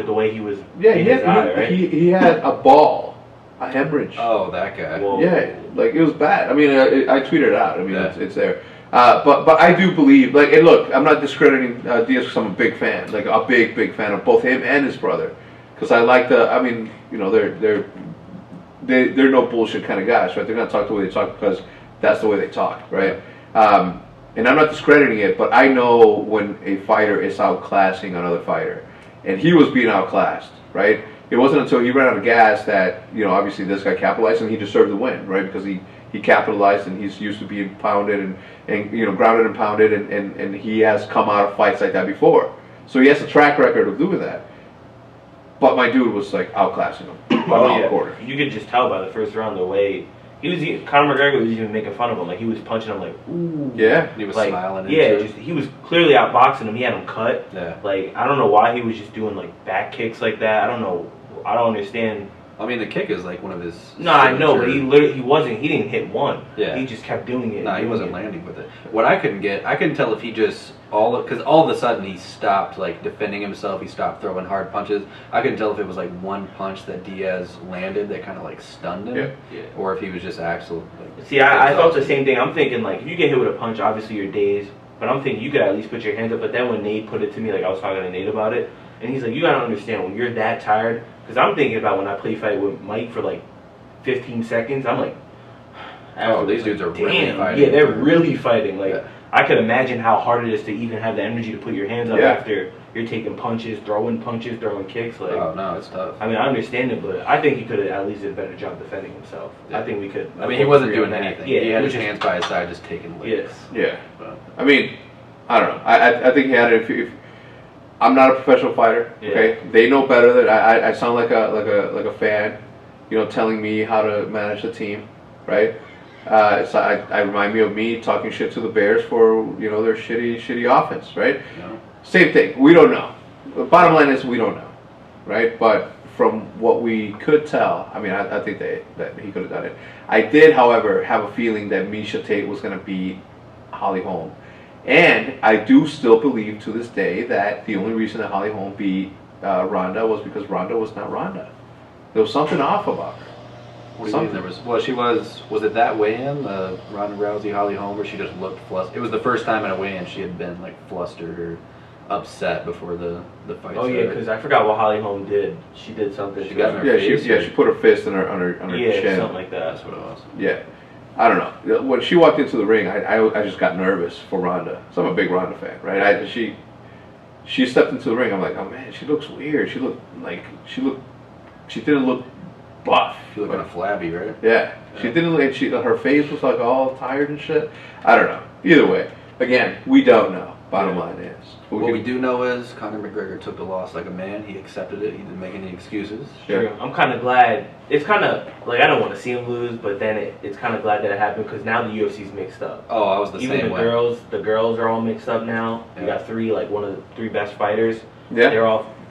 The way he was. Yeah, in he his eye, had right? he had a ball, a hemorrhage. Oh, that guy. Whoa. Yeah, like it was bad. I mean, I tweeted it out. I mean, Yeah. it's there. But I do believe, like, and look, I'm not discrediting Diaz because I'm a big fan, like a big fan of both him and his brother, because I like I mean, you know, they're no bullshit kind of guys, right? They're gonna talk the way they talk because that's the way they talk, right? And I'm not discrediting it, but I know when a fighter is outclassing another fighter, and he was being outclassed, right? It wasn't until he ran out of gas that, you know, obviously this guy capitalized and he deserved the win, right? Because he capitalized and he's used to being pounded and you know, grounded and pounded, and he has come out of fights like that before. So he has a track record of doing that. But my dude was like outclassing him. Oh all quarter. yeah. You could just tell by the first round the way Conor McGregor was even making fun of him. Like he was punching him like, ooh. Yeah. He was Like, smiling. yeah, into it. just he was clearly outboxing him. He had him cut. Yeah. Like I don't know why he was just doing like back kicks like that. I don't know. I don't understand. I mean, the kick is like one of his. No, I know, but signature- he didn't hit one. Yeah. He just kept doing it. No, and he doing wasn't it. landing with it. What I couldn't get, I couldn't tell if he just because all of a sudden he stopped like defending himself. He stopped throwing hard punches. I couldn't tell if it was like one punch that Diaz landed that kind of like stunned him, Yeah. or if he was just actual. Like, See, I thought the exhausted. same thing. I'm thinking like if you get hit with a punch, obviously you're dazed. But I'm thinking you could at least put your hands up. But then when Nate put it to me, like I was talking to Nate about it, and he's like, you gotta understand when you're that tired. Because I'm thinking about when I play fight with Mike for like 15 seconds. I'm like, Oh, these dudes are really damn, fighting. yeah, they're really fighting. Like Yeah. I could imagine how hard it is to even have the energy to put your hands up Yeah. after you're taking punches, throwing kicks. Like, Oh no, it's tough. I mean, I understand it, but I think he could have at least did a better job defending himself. Yeah. I think we could. I mean, he wasn't agree on doing that. anything. Yeah, he it had was his just- hands by his side, just taking licks. Yes. Yeah. But, I mean, I don't know. I think he had it. If I'm not a professional fighter, okay, they know better. That I sound like a fan, you know, telling me how to manage the team, right? So I remind me of me talking shit to the Bears for, you know, their shitty offense, right? you know, Same thing. We don't know. The bottom line is we don't know, right? But from what we could tell, I mean, I think that he could have done it. I did, however, have a feeling that Misha Tate was going to beat Holly Holm. And I do still believe to this day that the only reason that Holly Holm beat Ronda was because Ronda was not Ronda. There was something off about her. What do you mean there was? Well, she was it that weigh-in, the Ronda Rousey Holly Holm, where she just looked flustered? It was the first time at a weigh-in she had been like flustered or upset before the fight. Oh yeah, because I forgot what Holly Holm did. She did something. She got in her face. She put her fist on her chin. Something like that. That's what it was. Yeah. I don't know. When she walked into the ring, I just got nervous for Ronda. So I'm a big Ronda fan, right? She stepped into the ring. I'm like, oh man, she looks weird. She didn't look buff. She looked kind of flabby, right? Yeah. She didn't look. Her face was like all tired and shit. I don't know. Either way, again, we don't know. Bottom line is. What we do know is Conor McGregor took the loss like a man. He accepted it. He didn't make any excuses. True. I'm kind of glad. It's kind of like I don't want to see him lose, but then it's kind of glad that it happened because now the UFC's mixed up. Oh, I was the Even same the way. the girls are all mixed up now. You got one of the three best fighters. Yeah.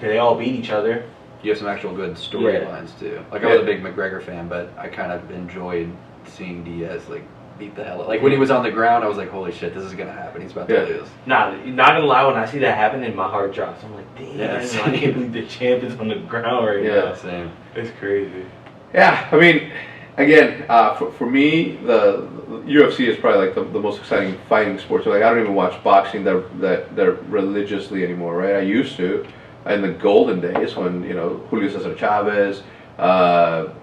They all beat each other. You have some actual good storylines too. Like I was a big McGregor fan, but I kind of enjoyed seeing Diaz like beat the hell out. Like when he was on the ground, I was like, "Holy shit, this is gonna happen. He's about to lose." Nah, not gonna lie. When I see that happen, and my heart drops. I'm like, "Damn, Yeah, I can't believe the champ is on the ground right now." Same. It's crazy. Yeah, I mean, again, for me, the UFC is probably like the most exciting fighting sport. So like, I don't even watch boxing that religiously anymore, right? I used to in the golden days when Julio Cesar Chavez, 100-0,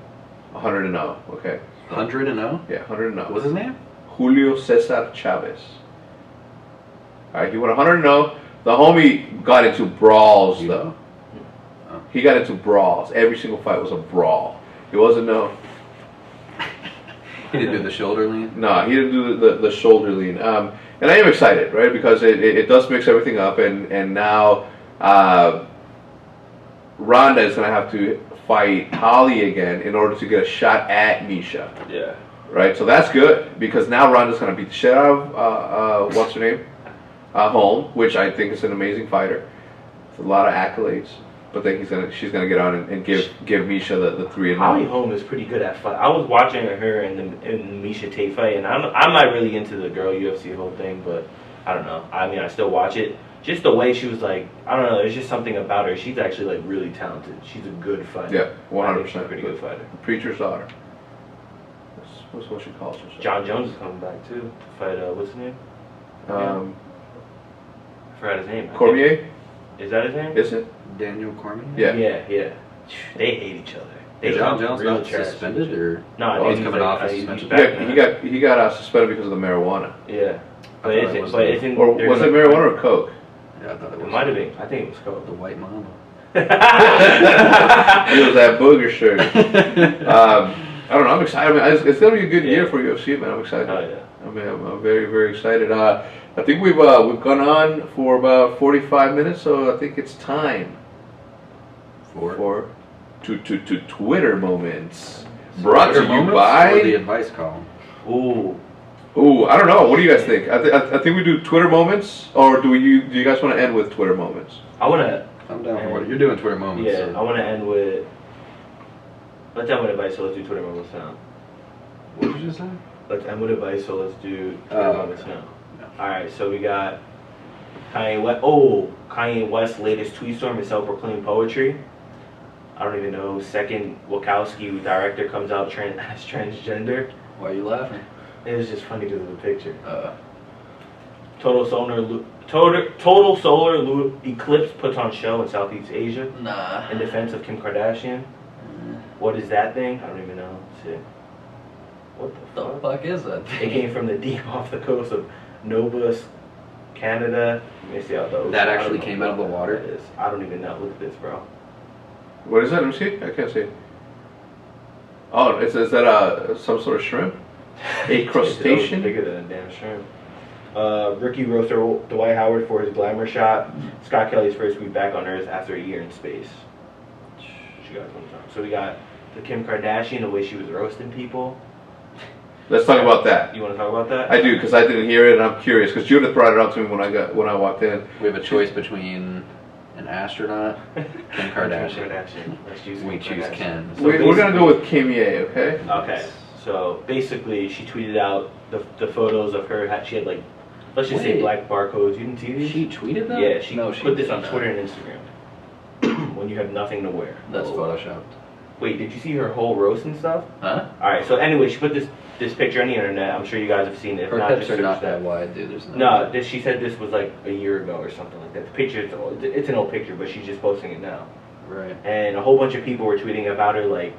okay. 100-0? Yeah, 100-0. What's his name? Julio Cesar Chavez. All right, he went 100-0. The homie got into brawls though. Oh. He got into brawls. Every single fight was a brawl. He wasn't He didn't do the shoulder lean? No, he didn't do the shoulder lean. And I am excited, right? Because it does mix everything up, and now Ronda is going to have to fight Holly again in order to get a shot at Misha. Yeah. Right? So that's good, because now Ronda's going to beat the shit out of, what's her name? Holm, which I think is an amazing fighter. It's a lot of accolades. But then she's gonna get on and give Misha the 3-0. Holly Holm is pretty good at fight. I was watching her in the Misha Tate fight, and I'm not really into the girl UFC whole thing, but I don't know. I mean, I still watch it. Just the way she was like, I don't know. There's just something about her. She's actually like really talented. She's a good fighter. Yeah, 100%. She's a pretty good fighter. The preacher's daughter. That's what she calls herself. John Jones is coming back too to fight. What's his name? I forgot his name. Cormier. Is that his name? Is it? Daniel Cormier? Yeah. They hate each other. Is John Jones not suspended or? No, he's coming off his suspension. Yeah, he got suspended because of the marijuana. Yeah, but was it marijuana or coke? Yeah, I thought it was. It might have been. I think it was coke. The White Mamba. It was that booger shirt. I don't know. I'm excited. I mean, it's gonna be a good year for UFC, man. I'm excited. Oh yeah. I mean, I'm very, very excited. I think we've gone on for about 45 minutes, so I think it's time for Twitter moments. Brought to you by or the advice column. Ooh, I don't know. What do you guys think? I think we do Twitter moments, or do you guys want to end with Twitter moments? I'm down for what you're doing. Twitter moments. Yeah, So. I want to end with. Let's end with advice. So let's do Twitter moments now. What did you just say? Let's end with advice. So let's do Twitter moments now. All right. So we got Kanye West. Kanye West's latest tweet storm is self-proclaimed poetry. I don't even know. Second Wachowski director comes out as transgender. Why are you laughing? It was just funny because of the picture. Total solar eclipse puts on show in Southeast Asia. Nah. In defense of Kim Kardashian. What is that thing? I don't even know. Let's see. What The fuck is that? It came from the deep off the coast of Nova, Canada. Let me see how those. That actually came out of the water? That is. I don't even know. Look at this, bro. What is that? Let me see. I can't see. Oh, is that some sort of shrimp? A crustacean? Bigger than a damn shrimp. Rookie roaster Dwight Howard for his glamour shot. Scott Kelly's first week back on Earth after a year in space. So we got the Kim Kardashian, the way she was roasting people. Let's talk about that. You want to talk about that? I do, because I didn't hear it, and I'm curious, because Judith brought it up to me when I walked in. We have a choice between an astronaut, Kim Kardashian. Let's choose We choose Kardashian. Ken. So We're gonna go with Kim Ye, okay? Okay. So basically, she tweeted out the photos of her. She had like, let's just say black barcodes. You didn't see these? She tweeted that? Yeah, she no, put this on didn't. Twitter and Instagram. when you have nothing to wear. That's photoshopped. Wait, did you see her whole roast and stuff? Huh? Alright, so anyway, she put this picture on the internet. I'm sure you guys have seen it. If Her not, hips just are search not that wide, dude. There's No, she said this was like a year ago or something like that. The picture, it's an old picture, but she's just posting it now. Right. And a whole bunch of people were tweeting about her like,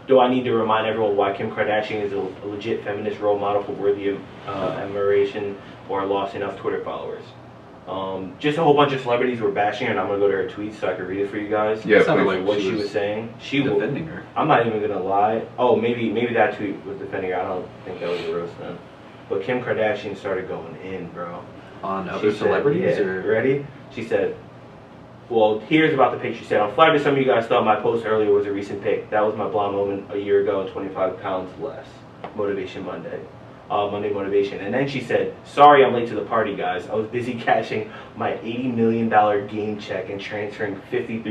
do I need to remind everyone why Kim Kardashian is a legit feminist role model for worthy of admiration or lost enough Twitter followers? Just a whole bunch of celebrities were bashing her, and I'm going to go to her tweets so I can read it for you guys. Yeah, sounded please. like What she was saying. She defending her. I'm not even going to lie. Oh, maybe that tweet was defending her. I don't think that was a roast then. But Kim Kardashian started going in, bro. On other She celebrities? said, Or ready? She said, well, here's about the pic. She said, I'm flattered some of you guys thought my post earlier was a recent pic. That was my blonde moment a year ago and 25 pounds less. Motivation Monday. Monday motivation. And then she said, sorry I'm late to the party, guys. I was busy cashing my $80 million game check and transferring $53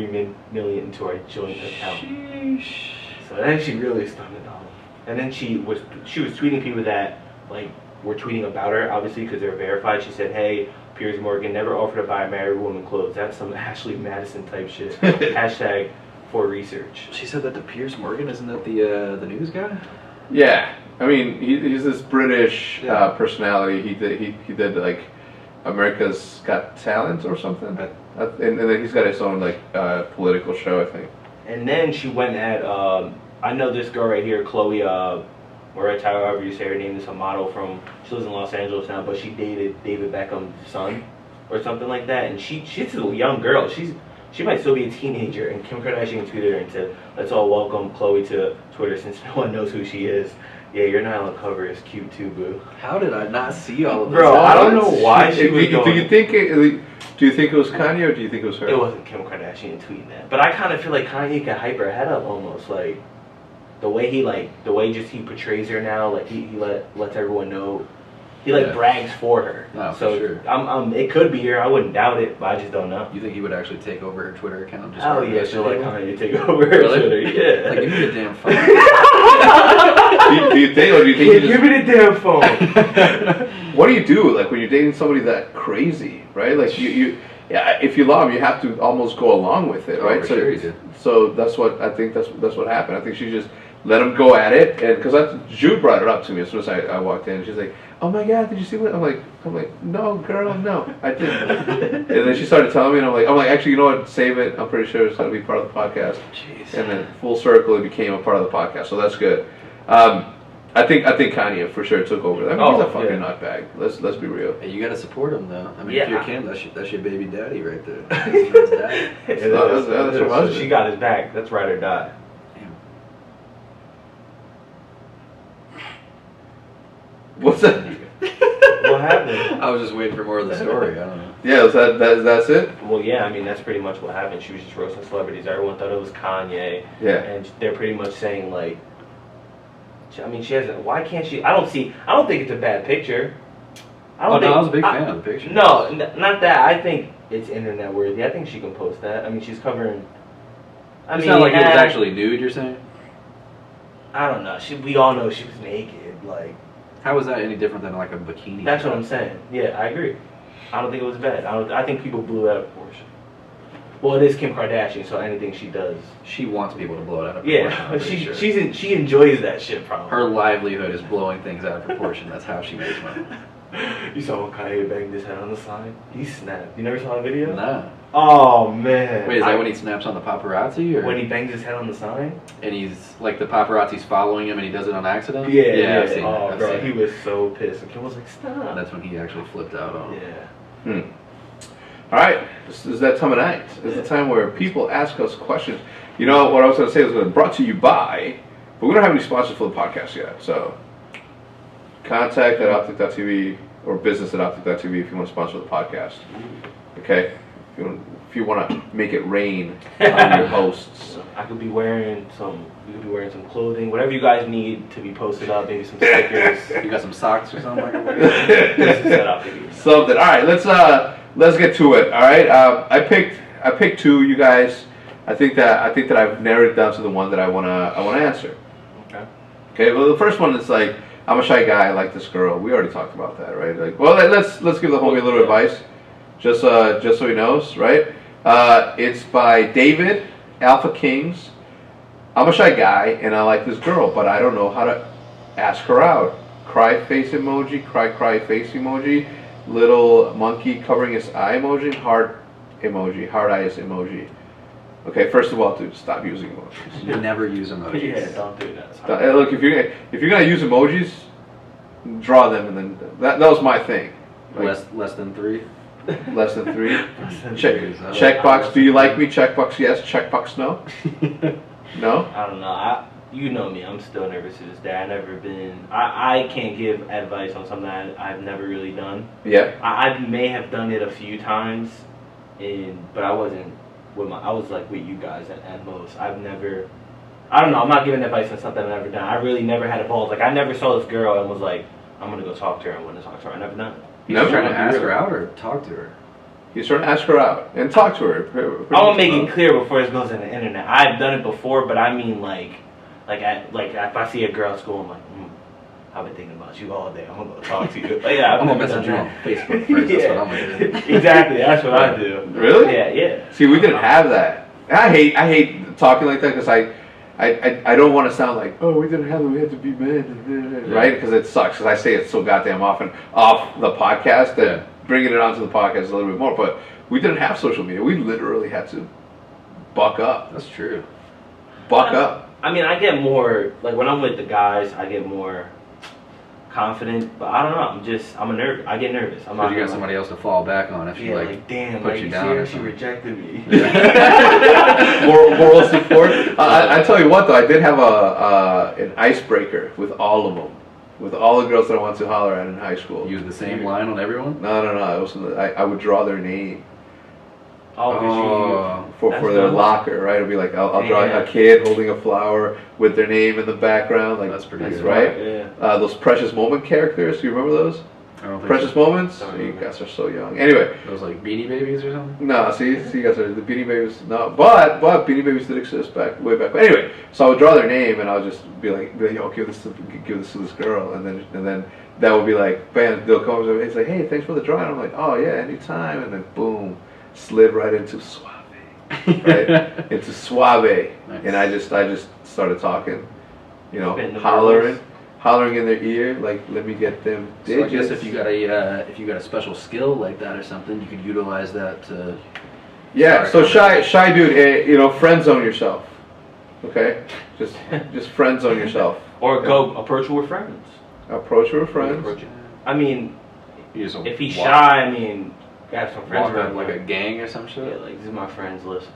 million into our joint account. Sheesh. So then she really stunned it all. And then she was tweeting people that like were tweeting about her, obviously because they're verified. She said, hey, Piers Morgan never offered to buy a married woman clothes. That's some Ashley Madison type shit. Hashtag for research. She said that to Piers Morgan, isn't that the news guy? Yeah, I mean, he's this British Yeah. personality. He did like America's Got Talent or something, and then he's got his own like political show, I think. And then she went at I know this girl right here, Chloe Moretz, however you say her name, is a model from, she lives in Los Angeles now, but she dated David Beckham's son or something like that. And she's a young girl. She might still be a teenager. And Kim Kardashian tweeted her and said, let's all welcome Chloe to Twitter since no one knows who she is. Yeah, your night on the cover is cute too, boo. How did I not see all of this? Bro, I don't know why she was going. Do you think it was Kanye or do you think it was her? It wasn't Kim Kardashian tweeting that. But I kind of feel like Kanye can hype her head up almost. Like, the way he portrays her now, like he lets everyone know. He brags for her. No, for so sure. It could be her. I wouldn't doubt it, but I just don't know. You think he would actually take over her Twitter account? Just Oh for yeah, this she'll like video? Kanye take over her Really? Twitter. Yeah. Like, give me the damn phone. do you think, or do you think? Yeah, you just, give me the damn phone. what do you do like when you're dating somebody that crazy, right? Like yeah, if you love him, you have to almost go along with it, Oh, right? for So, sure you do. so that's what I think. That's what happened. I think she just let him go at it, and because Jude brought it up to me as soon as I walked in. She's like, "Oh my God, did you see what?" I'm like, "No, girl, no, I didn't." And then she started telling me, and I'm like, actually, you know what? Save it. I'm pretty sure it's gonna be part of the podcast. Jeez. And then full circle, it became a part of the podcast, so that's good. I think Kanye for sure took over. I mean, he's a fucking nutbag. Let's be real. Hey, you gotta support him though. I mean, Yeah. if you're Kim, that's your baby daddy right there. That's his daddy. That's her husband. She got his back. That's ride or die. Damn. What's that? What happened? I was just waiting for more of the story. I don't know. Yeah, that's it. Well, yeah, I mean, that's pretty much what happened. She was just roasting celebrities. Everyone thought it was Kanye. Yeah. And they're pretty much saying, like, I mean, she hasn't, why can't she, I don't think it's a bad picture. I was a big fan of the picture. No, not that. I think it's internet worthy. I think she can post that. I mean, she's covering, It's not like it was actually nude, you're saying? I don't know. We all know she was naked. Like, How was that any different than like a bikini? that's what I'm saying. Yeah, I agree. I don't think it was bad. I think people blew that out of proportion. Well, it is Kim Kardashian, so anything she does. She wants people to blow it out of proportion. Yeah, I'm pretty sure. she enjoys that shit, probably. Her livelihood is blowing things out of proportion. That's how she makes money. You saw when Kanye banged his head on the sign? He snapped. You never saw the video? Nah. Oh, man. Wait, is that when he snaps on the paparazzi? Or? When he bangs his head on the sign? And he's, like, the paparazzi's following him and he does it on accident? Yeah. I've seen Oh, it. bro, I've seen he it. was so pissed. And Kim was like, stop. That's when he actually flipped out on him. Yeah. All right, this is that time of night. It's the time where people ask us questions. You know what I was going to say was brought to you by, but we don't have any sponsors for the podcast yet. So contact at OpTic.tv or business at OpTic.tv if you want to sponsor the podcast. Okay, if you want to make it rain on your hosts. I could be wearing some. We could be wearing some clothing, whatever you guys need to be posted up. Maybe some stickers. You got some socks or something like that? This is set up. Something. All right, let's get to it. All right, I picked two. You guys, I think that I've narrowed it down to the one that I wanna answer. Okay. Okay. Well, the first one is like, I'm a shy guy. I like this girl. We already talked about that, right? Like, well, let's give the homie a little advice, just so he knows, right? It's by David alpha kings. I'm a shy guy and I like this girl, but I don't know how to ask her out. Cry face emoji, cry face emoji, little monkey covering his eye emoji, heart emoji, hard eyes emoji. Okay, first of all, dude, stop using emojis. You never use emojis. Yeah, don't do that. Look, if you're gonna use emojis, draw them, and then that was my thing. Like, Less than 3. less than 3. Check. Checkbox. Do you like me? Checkbox yes. Checkbox no. No. I don't know. You know me. I'm still nervous to this day. I can't give advice on something I've never really done. Yeah. I may have done it a few times, but I wasn't I was like with you guys at most. I don't know. I'm not giving advice on something I've never done. I really never had a balls. Like I never saw this girl and was like, I'm gonna go talk to her. I want to talk to her. I never done it. He's Never? trying to ask her out or talk to her. He's trying to ask her out and talk to her. I want to make it clear before this goes on the internet. I've done it before, but I mean like if I see a girl at school, I'm like, I've been thinking about you all day. I'm gonna go talk to you. Like, yeah, I'm gonna message you on Facebook first. That's what I'm gonna do. Exactly. That's what I do. Really? Yeah. See, we didn't have that. I hate talking like that because I don't want to sound like, oh, we didn't have it, we had to be men, right? Because it sucks, because I say it so goddamn often off the podcast that bringing it onto the podcast is a little bit more, but we didn't have social media. We literally had to buck up. That's true. Buck up. I mean, I get more, like when I'm with the guys, I get more confident, but I don't know, I'm a nerd. I get nervous. I'm Because you got somebody else to fall back on if she damn, puts like, you down. She rejected me. Moral support. I tell you what though, I did have an icebreaker with all of them, with all the girls that I wanted to holler at in high school. Use the same line on everyone? No. It was, I would draw their name Oh, for their cool. locker, right? It'll be like I'll draw a kid holding a flower with their name in the background, like That's pretty good. right? Yeah. Those Precious Moment characters. Do you remember those? I don't think Precious Moments. Don't You remember. guys are so young. Anyway. Those like Beanie Babies or something? No, see, you guys are the Beanie Babies. No, but Beanie Babies did exist way back. But anyway, so I would draw their name and I'll just be like, yo, give this to this girl, and then that would be like, bam, they'll come up and it's like, hey, thanks for the drawing. I'm like, oh yeah, anytime, and then boom, slid right into suave, right into suave, Nice. and I just started talking, Spitting the hollering in their ear, like, let me get them So I digits. guess if you got a special skill like that or something, you could utilize that to Yeah, so shy dude, friend zone yourself. Okay? Just friend zone yourself. Or go approach her with friends. Approach her with friends. I mean, you just if he's walk- shy, I mean, have some friends walk around up like a gang or some shit. Yeah, like, these are my friends, listen.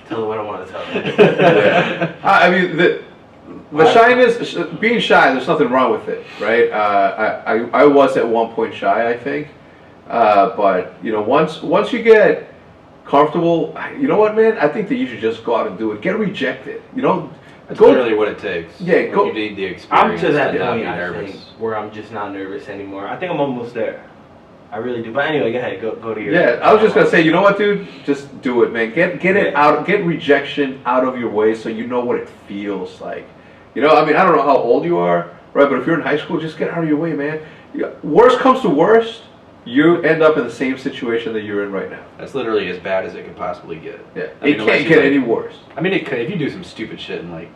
Tell them what I want to tell them. Yeah. I mean, the shyness, being shy, there's nothing wrong with it, right? I was at one point shy, I think. But, once you get comfortable, you know what, man? I think that you should just go out and do it. Get rejected. That's literally what it takes. Yeah, Like, go- You need the I'm experience to that not point, be I nervous. think, where I'm just not nervous anymore. I think I'm almost there. I really do. But anyway, go ahead. Go to your... Yeah, I was just gonna say, you know what, dude? Just do it, man. Get it out. Get rejection out of your way, so you know what it feels like. I mean, I don't know how old you are, right? But if you're in high school, just get out of your way, man. Worst comes to worst, you end up in the same situation that you're in right now. That's literally as bad as it could possibly get. Yeah, I mean, it unless can't you, get like- any worse. I mean, it could if you do some stupid shit and like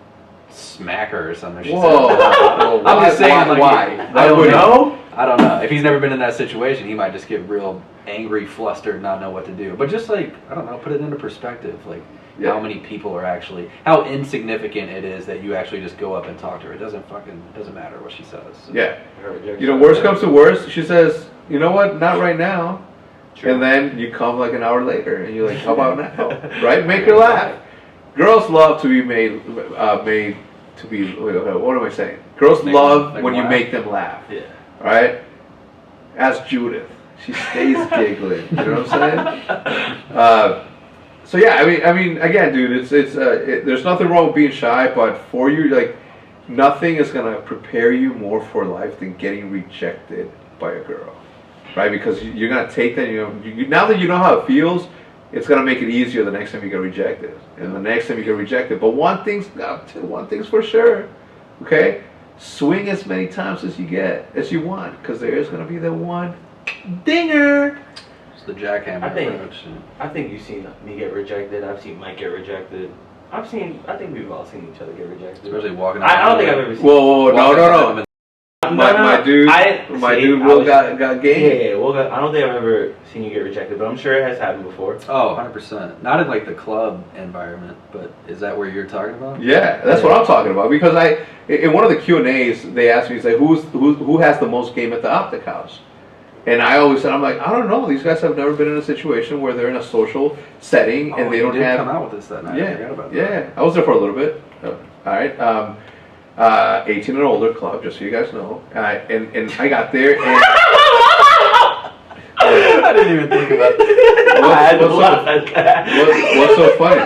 smack her or something. She Whoa, said, whoa, I'm just saying, like, why? I don't wouldn't- know. I don't know. If he's never been in that situation, he might just get real angry, flustered, not know what to do. But just like, I don't know, put it into perspective. Like, Yeah. how many people are actually, how insignificant it is that you actually just go up and talk to her. It doesn't matter what she says. So. Yeah. Worst comes to worst, she says, you know what? Not right now. True. And then you come like an hour later, and you're like, how about now? Right? Make her laugh. Girls love to be made to be. What am I saying? Girls Make love them when you laugh. make them laugh. Yeah. Right? Ask Judith. She stays giggling. You know what I'm saying? So yeah, I mean, again, dude, there's nothing wrong with being shy, but for you, like, nothing is gonna prepare you more for life than getting rejected by a girl, right? Because you're gonna take that, now that you know how it feels, it's gonna make it easier the next time you get rejected, and the next time you get rejected. But one thing's for sure, okay? Swing as many times as you want, because there is gonna be that one dinger. It's the jackhammer I think- approach. I think you've seen me get rejected. I've seen Mike get rejected. I think we've all seen each other get rejected. Especially walking. I don't think I've ever seen. Whoa, no. My dude Will got game. Yeah, Will got. I don't think I've ever seen you get rejected, but I'm sure it has happened before. Oh, 100%. Not in like the club environment, but is that where you're talking about? Yeah, that's what I'm talking about. Because in one of the Q&As, they asked me, say, who has the most game at the OpTic house? And I always said, I'm like, I don't know. These guys have never been in a situation where they're in a social setting and they don't have. come out with this that night. I forgot about that. Yeah, I was there for a little bit. All right. 18 and older club, just so you guys know. And I got there and. I didn't even think about that. What's so funny?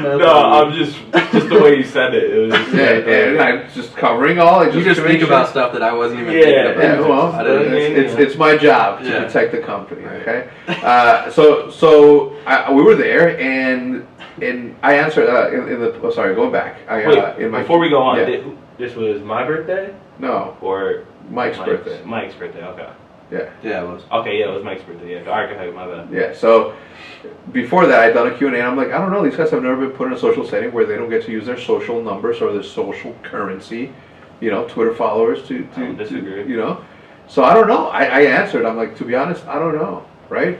No, I'm just the way you said it. It was yeah, I'm just covering all. You just think about stuff that I wasn't even thinking about. Yeah, well, it's my job to protect the company. Okay, so we were there, and I answered sorry, going back. Before we go on, this was my birthday. No, or Mike's birthday. Mike's birthday. Okay. Yeah, it was. Okay, yeah, it was Mike's birthday. Yeah, alright, go ahead, my bad. Yeah, so before that, I'd done a Q&A, and I'm like, I don't know, these guys have never been put in a social setting where they don't get to use their social numbers or their social currency, Twitter followers to disagree. So I don't know. I answered, I'm like, to be honest, I don't know, right?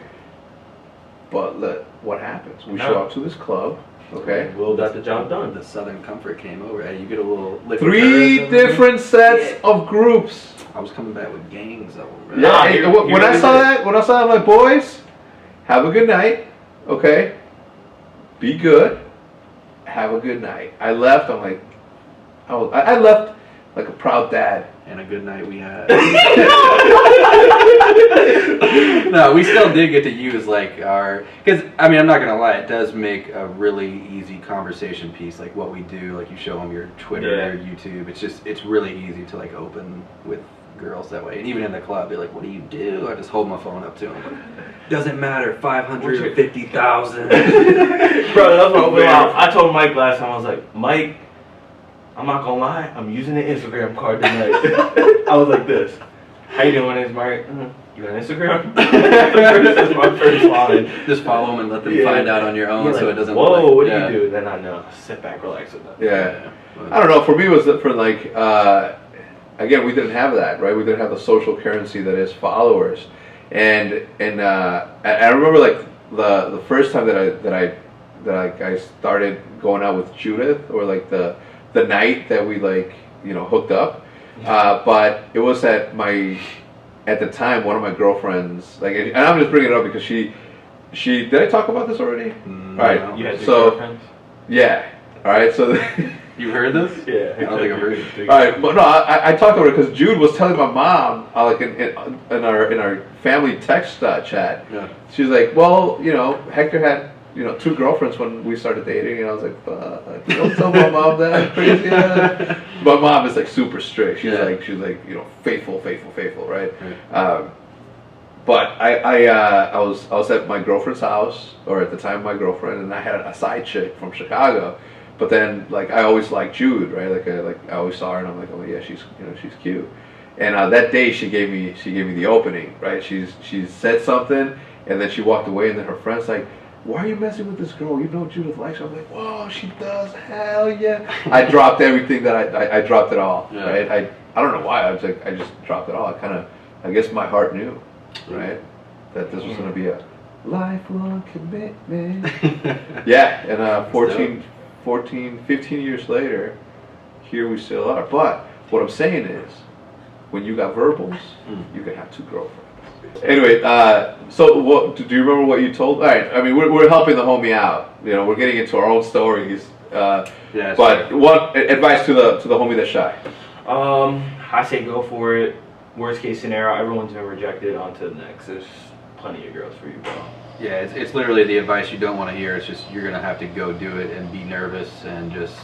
But what happens? We show up to this club, okay? Will got the job done. The Southern Comfort came over. Hey, you get a little lift. 3 different sets of groups. I was coming back with gangs of them. Yeah, when I saw that, I'm like, boys, have a good night, okay? Be good. Have a good night. I left. I'm like, I left like a proud dad. And a good night we had. No, we still did get to use like because I'm not gonna lie, it does make a really easy conversation piece, like what we do, like you show them your Twitter, your YouTube. It's really easy to like open with girls that way, and even in the club, they're like, "What do you do?" I just hold my phone up to them. Doesn't matter, 550,000. Bro, that's what I told Mike last time. I was like, Mike, I'm not gonna lie, I'm using the Instagram card tonight. I was like this. How you doing? It's Mike. You on Instagram? That's my first line. Just follow them and let them find out on your own, so it doesn't. Whoa, what do you do? Then I know. Sit back, relax with that. Yeah. I don't know. For me, it was for like. Again, we didn't have that, right? We didn't have the social currency that is followers, and I remember like the first time that I started going out with Judith, or like the night that we hooked up, but it was at the time one of my girlfriends, and I'm just bringing it up because she did I talk about this already? No. All right, you had girlfriends? Yeah. All right, so. You heard this? Yeah. I don't think I've heard it. All right, but no, I talked about it because Jude was telling my mom, like in our family text chat. Yeah. She's like, well, Hector had 2 girlfriends when we started dating, and I was like, fuck, don't tell my mom that. Crazy. My mom is like super strict. She's like faithful, right? But I was at my girlfriend's house, or at the time my girlfriend, and I had a side chick from Chicago. But then, I always liked Jude, right? I always saw her, and I'm like, oh yeah, she's cute. And that day, she gave me the opening, right? She said something, and then she walked away, and then her friend's like, why are you messing with this girl? Judith likes her. I'm like, whoa, she does, hell yeah. I dropped everything that I dropped it all, right? I don't know why. I just dropped it all. I guess my heart knew, right, that this was gonna be a lifelong commitment. Yeah, and 15 years later, here we still are. But what I'm saying is, when you got verbals, you can have 2 girlfriends. Anyway, so what do you remember what you told? All right, I mean, we're helping the homie out. We're getting into our own stories. But what advice to the homie that's shy? I say go for it. Worst case scenario, everyone's been rejected. On to the next. There's plenty of girls for you, bro. Yeah, it's literally the advice you don't want to hear. It's just you're gonna have to go do it and be nervous and just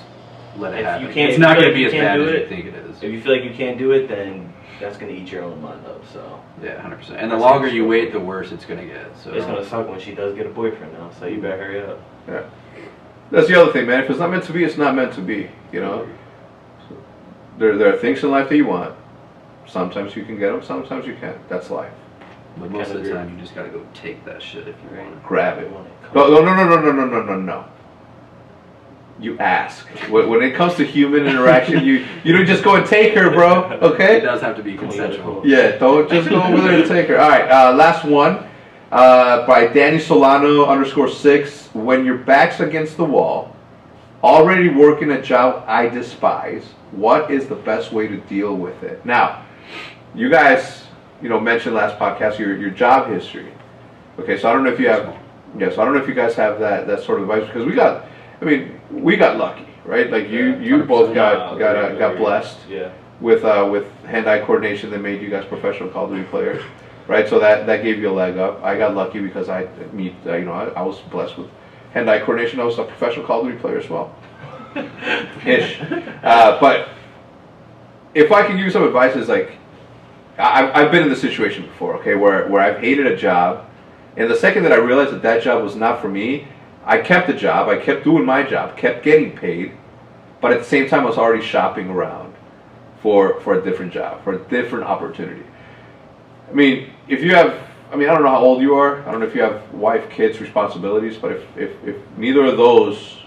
let it happen. It's not gonna be as bad as you think it is. If you feel like you can't do it, then that's gonna eat your own mind up. So yeah, 100%. And the longer you wait, the worse it's gonna get. So it's gonna suck when she does get a boyfriend now. So you better hurry up. Yeah, that's the other thing, man. If it's not meant to be, it's not meant to be. There are things in life that you want. Sometimes you can get them. Sometimes you can't. That's life. But most of the time, you just gotta go take that shit if you want it. Grab it. No. you ask. When it comes to human interaction, you don't just go and take her, bro. Okay? It does have to be consensual. Yeah, don't just go over there and take her. All right, last one by Danny Solano _6. When your back's against the wall, already working a job I despise, what is the best way to deal with it? Now, you guys, mentioned last podcast your job history. Okay, so I don't know if you have, so I don't know if you guys have that sort of advice, because we got lucky, right? Like you both got blessed with hand-eye coordination that made you guys professional Call of Duty players, right? So that gave you a leg up. I got lucky because I was blessed with hand-eye coordination. I was a professional Call of Duty player as well. Ish. But if I can give you some advice, is like, I've been in this situation before, okay, where I've hated a job, and the second that I realized that job was not for me, I kept the job, I kept doing my job, kept getting paid, but at the same time I was already shopping around for a different job, for a different opportunity. I mean, if you have, I don't know how old you are, I don't know if you have wife, kids, responsibilities, but if neither of those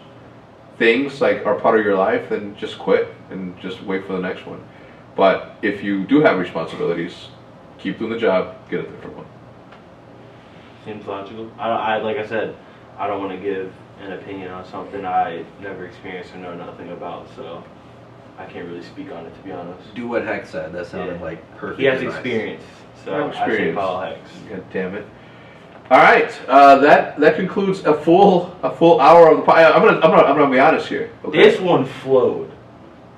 things like are part of your life, then just quit and just wait for the next one. But if you do have responsibilities, keep doing the job, get a different one. Seems logical. Like I said, I don't want to give an opinion on something I never experienced or know nothing about, so I can't really speak on it, to be honest. Do what Hex said. That sounded like perfect. He has advice. experience, so I say follow Hex. God damn it! All right, that concludes a full hour of the podcast. I'm gonna be honest here. Okay? This one flowed.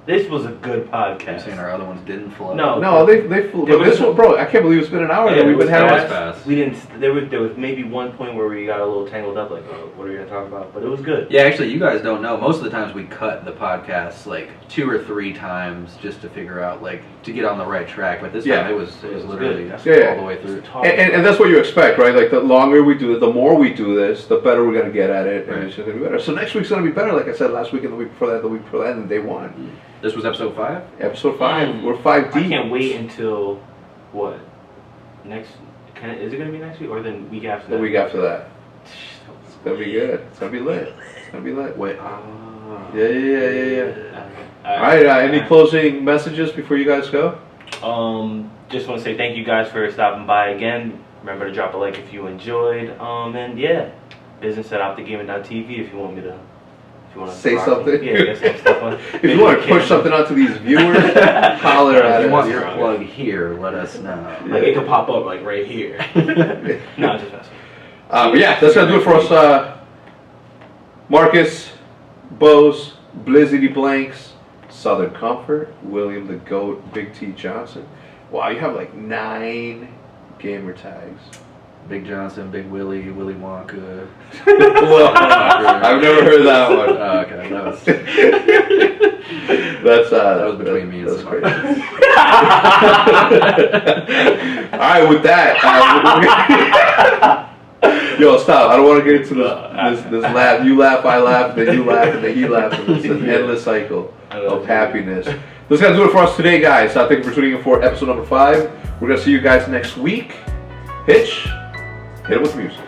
This was a good You're podcast. saying our other ones didn't flow? No, they flew. But this one, bro, I can't believe it's been an hour that we've been having. Fast. We didn't. There was maybe one point where we got a little tangled up, like, oh, what are we gonna talk about? But it was good. Yeah, actually, you guys don't know. Most of the times we cut the podcast like 2 or 3 times just to figure out, like, to get on the right track. But this time it was literally all the way through. And that's what you expect, right? Like, the longer we do it, the more we do this, the better we're gonna get at it, and it's just gonna be better. So next week's gonna be better, like I said last week and the week before that, and day 1. This was episode 5? Episode 5. We're 5 deep. I can't wait until what? Next? Is it gonna be next week or the week after that? The week after that. It's gonna be good. It's gonna be lit. It's gonna be lit. Wait. Yeah. All right. Any closing messages before you guys go? Just want to say thank you guys for stopping by again. Remember to drop a like if you enjoyed. And yeah, business at OpTic if you want me to. If you want to say something. Yeah, get some stuff on. If you want to push something onto these viewers, holler at us. If you want your plug here, let us know. Like, it could pop up like right here. No, just messing. But yeah, that's gonna do it for us. Marcus, Bose, Blizzity Blanks, Southern Comfort, William the Goat, Big T Johnson. Wow, you have like 9 gamer tags. Big Johnson, Big Willie, Willy Wonka. I've never heard that one. Okay, that was that was between me and that's Smart. great. All right, with that, yo, stop! I don't want to get into this laugh. You laugh, I laugh, then you laugh, and then he laughs. It's an endless cycle of happiness. That's gonna do it for us today, guys. Thank you for tuning in for episode number 5. We're gonna see you guys next week. Hitch, hit it with music.